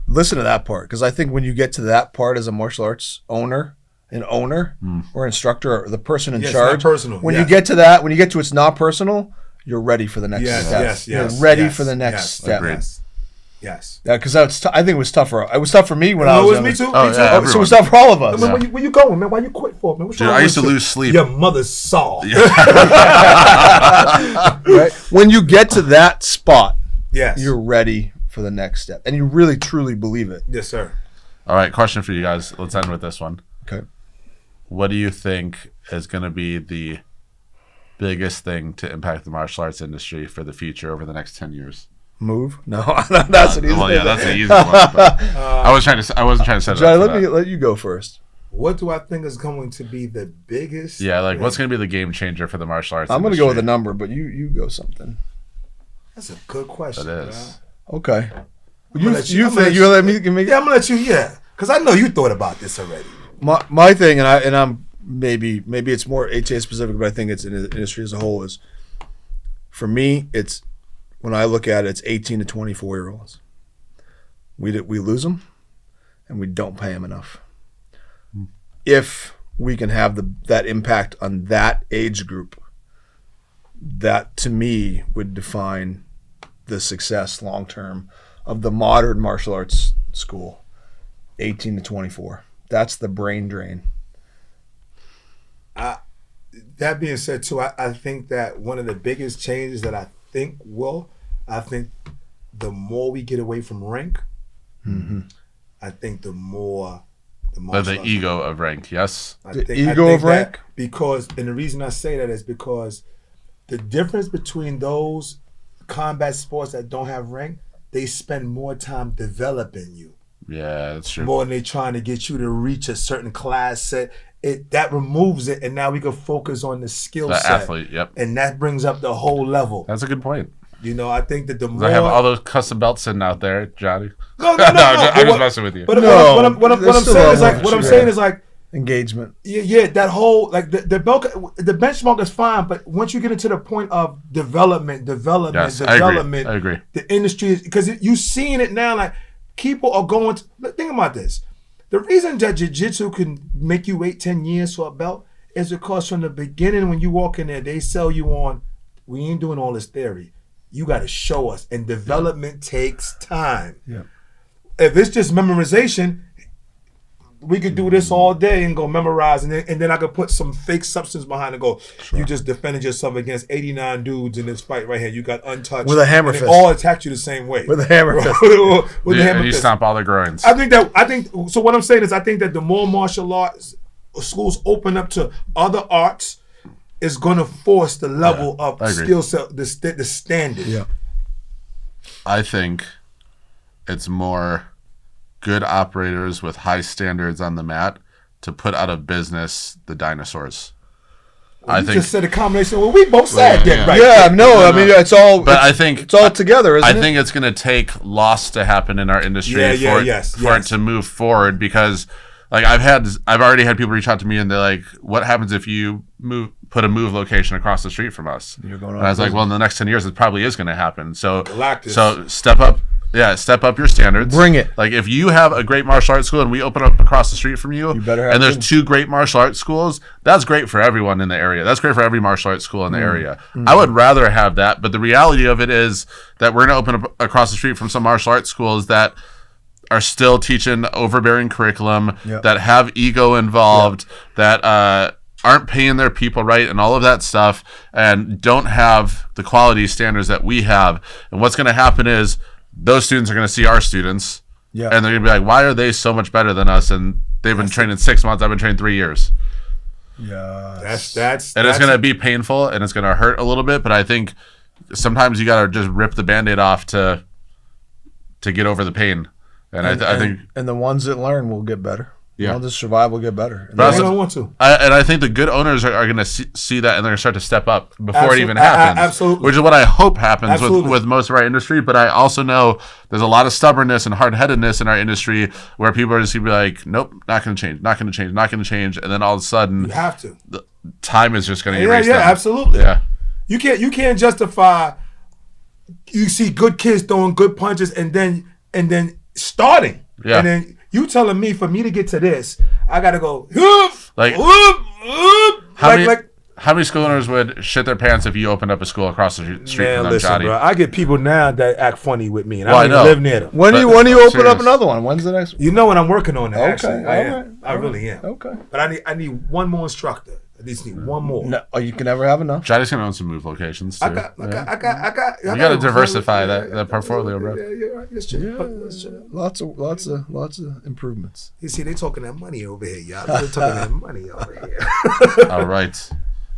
Listen to that part, because I think when you get to that part as a martial arts owner or instructor or the person in charge, when you get to that, when you get to it's not personal, you're ready for the next step. You're ready for the next step. Agreed. Yes. Yeah, because I think it was tough for me when I was younger. Me too. So it was tough for all of us. Where you going, man? Why you quit for, man? Dude, I used to lose sleep. Your mother's saw. Right? When you get to that spot, you're ready for the next step, and you really truly believe it. Yes, sir. All right, question for you guys. Let's end with this one. Okay. What do you think is going to be the biggest thing to impact the martial arts industry for the future over the next 10 years? Move? No, that's an easy one. Well, yeah, that's an easy one. I wasn't trying to set it Johnny, up. let you go first. What do I think is going to be the biggest? Yeah, what's going to be the game changer for the martial arts I'm industry? going to go with a number, but you go something. That's a good question. It is. Bro. Okay. You let me? Yeah, I'm going to let you, because I know you thought about this already. My thing, and I'm maybe it's more HA specific, but I think it's in the industry as a whole, is for me, it's when I look at it, it's 18 to 24-year-olds. We lose them, and we don't pay them enough. If we can have that impact on that age group, that to me would define the success long term of the modern martial arts school. 18 to 24. That's the brain drain. That being said, too, I think that one of the biggest changes that I think the more we get away from rank, I think the more the ego of rank, yes. The ego of rank? Because, and the reason I say that is because the difference between those combat sports that don't have rank, they spend more time developing you. Yeah, that's true. More than they trying to get you to reach a certain class set. That removes it, and now we can focus on the skill set. The athlete, yep. And that brings up the whole level. That's a good point. You know, I think that the more... I have all those custom belts sitting out there, Johnny. No. I'm just messing with you. But what I'm saying is like engagement. Yeah, that whole like the benchmark is fine, but once you get into the point of development, yes, I agree. The industry is, because you seeing it now, like people are going to think about this. The reason that jiu-jitsu can make you wait 10 years for a belt is because from the beginning when you walk in there, they sell you on, we ain't doing all this theory. You got to show us, and development takes time. Yeah. If it's just memorization, we could do this all day and go memorize, and then I could put some fake substance behind and go, you just defended yourself against 89 dudes in this fight right here. You got untouched. With a hammer fist. They all attacked you the same way. With a hammer fist. With the hammer and you fist. stomp all the groins. So what I'm saying is I think that the more martial arts schools open up to other arts, is going to force the level of skill set, the standard. Yeah. I think it's more good operators with high standards on the mat to put out of business the dinosaurs. Well, I think just said a combination. Well, we both said that, right? Yeah, no, I mean it's all. But I think it's all together. Isn't I think it's going to take loss to happen in our industry for it to move forward, because like I've already had people reach out to me and they're like, "What happens if you put a move location across the street from us?" You're going on, and I was like, "Well, in the next 10 years, it probably is going to happen." So Galactus. Step up. Yeah, step up your standards. Bring it. Like if you have a great martial arts school and we open up across the street from you better have and there's 2 great martial arts schools, that's great for everyone in the area. That's great for every martial arts school in the area. I would rather have that, but the reality of it is that we're going to open up across the street from some martial arts schools that are still teaching overbearing curriculum, that have ego involved, that aren't paying their people right and all of that stuff, and don't have the quality standards that we have. And what's going to happen is those students are going to see our students, and they're going to be like, why are they so much better than us? And they've been training 6 months. I've been training 3 years. Yeah. That's it's going to be painful and it's going to hurt a little bit, but I think sometimes you got to just rip the Band-Aid off to get over the pain. And I think... And the ones that learn will get better. Yeah. The ones that survive will get better. And they don't want to. I think the good owners are going to see that, and they're going to start to step up before it even happens. Absolutely. Which is what I hope happens with most of our industry. But I also know there's a lot of stubbornness and hard-headedness in our industry where people are just going to be like, nope, not going to change, not going to change, not going to change. And then all of a sudden, you have to. The time is just going to erase them. Yeah, absolutely. Yeah. You can't justify, you see good kids throwing good punches and then starting. Yeah. And then you telling me for me to get to this, I gotta go. How many school owners would shit their pants if you opened up a school across the street from them, listen, Johnny? bro, I get people now that act funny with me, and Well, I don't even live near them. When do you open up another one? When's the next one? You know what I'm working on? That, Okay, actually, I am. I really am. Okay. But I need one more instructor. I just need one more. No, you can never have enough. Johnny's going to own some move locations, too. I got. You got to diversify that portfolio, bro. Yeah. Let's check. Lots of improvements. You see, they talking that money over here, y'all. They're talking that money over here. All right.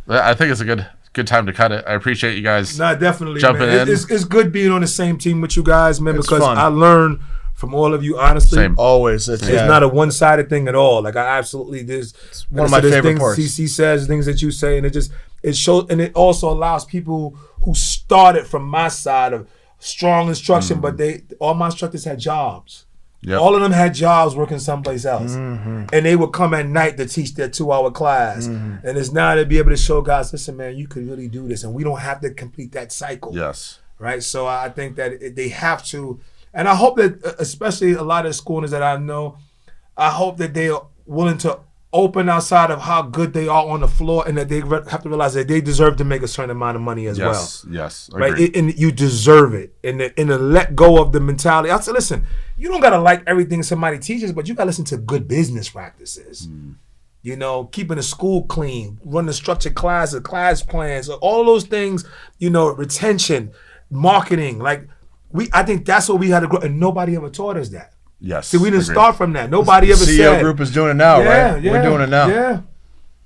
I think it's a good time to cut it. I appreciate you guys. Nah, definitely, jumping man. in. It's good being on the same team with you guys, man, It's because fun. I learn from all of you, honestly. Same. Always. It's not a one-sided thing at all. Like I absolutely there's one of my favorite things parts. CC says, things that you say, and it shows, and it also allows people who started from my side of strong instruction, but all my instructors had jobs. Yep. All of them had jobs working someplace else, and they would come at night to teach their 2-hour class. And it's now to be able to show guys, listen, man, you could really do this, and we don't have to complete that cycle. Yes. right? So I think that they have to, and I hope that, especially a lot of school owners that I know, I hope that they are willing to open outside of how good they are on the floor, and that they have to realize that they deserve to make a certain amount of money as well. Yes, right? And you deserve it, and let go of the mentality. I say, listen, you don't gotta like everything somebody teaches, but you gotta listen to good business practices. You know, keeping the school clean, running structured classes, class plans, all those things. You know, retention, marketing. Like I think that's what we had to grow, and nobody ever taught us that. Yes. See, we didn't start from that. Nobody ever CEO said. group is doing it now, right? We're doing it now.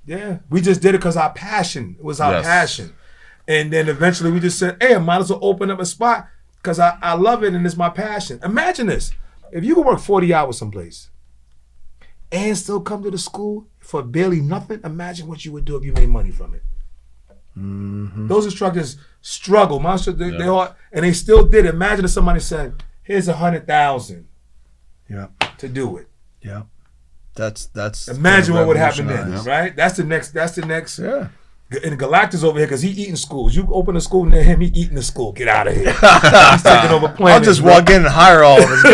Yeah. We just did it because our passion. It was our passion. And then eventually we just said, hey, I might as well open up a spot because I love it and it's my passion. Imagine this. If you could work 40 hours someplace and still come to the school for barely nothing, imagine what you would do if you made money from it. Those instructors struggle. They all, and they still did it. Imagine if somebody said, here's $100,000. Yeah. To do it. Yeah. That's imagine what would happen then, right? That's the next. Yeah. And Galactus over here because he eating schools. You open a school near him, he eating the school. Get out of here. He's taking over planning. I'll just walk in and hire all of us.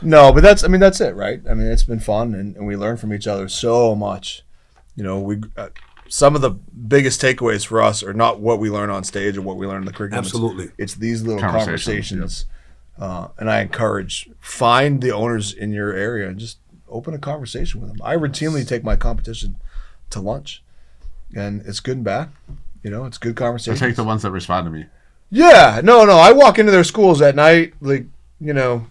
No, but that's it, right? I mean, it's been fun, and we learn from each other so much. You know, we some of the biggest takeaways for us are not what we learn on stage or what we learn in the curriculum. Absolutely. It's these little conversations. And I encourage, find the owners in your area and just open a conversation with them. I routinely take my competition to lunch, and it's good and bad. You know, it's good conversation. I take the ones that respond to me. Yeah, no. I walk into their schools at night, like, you know,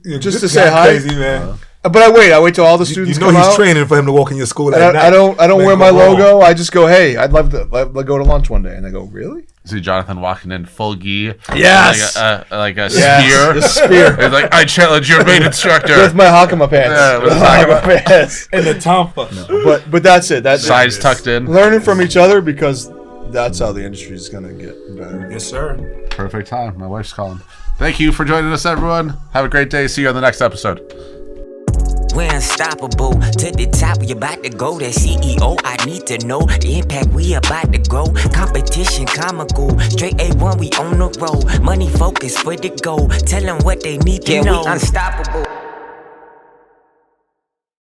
just to say hi. Crazy, man. But I wait till all the students you know come he's out. training for him to walk in your school at And night. I don't wear my logo. I just go, hey, I'd love to go to lunch one day. And they go, really? See Jonathan walking in full gi. Yes. Like a Yes, spear. a spear. He's like, I challenge your main instructor. With my Hakama pants. Yeah, with Hakama pants. And the Tompa. But that's it. That's Sides tucked in. Learning from each other, because that's how the industry is going to get better. Yes, sir. Perfect time. My wife's calling. Thank you for joining us, everyone. Have a great day. See you on the next episode. We're unstoppable. To the top, we about to go. That CEO, I need to know the impact we about to grow. Competition comical. Straight A1, we on the road. Money focus for the goal. Tell them what they need to know. We unstoppable.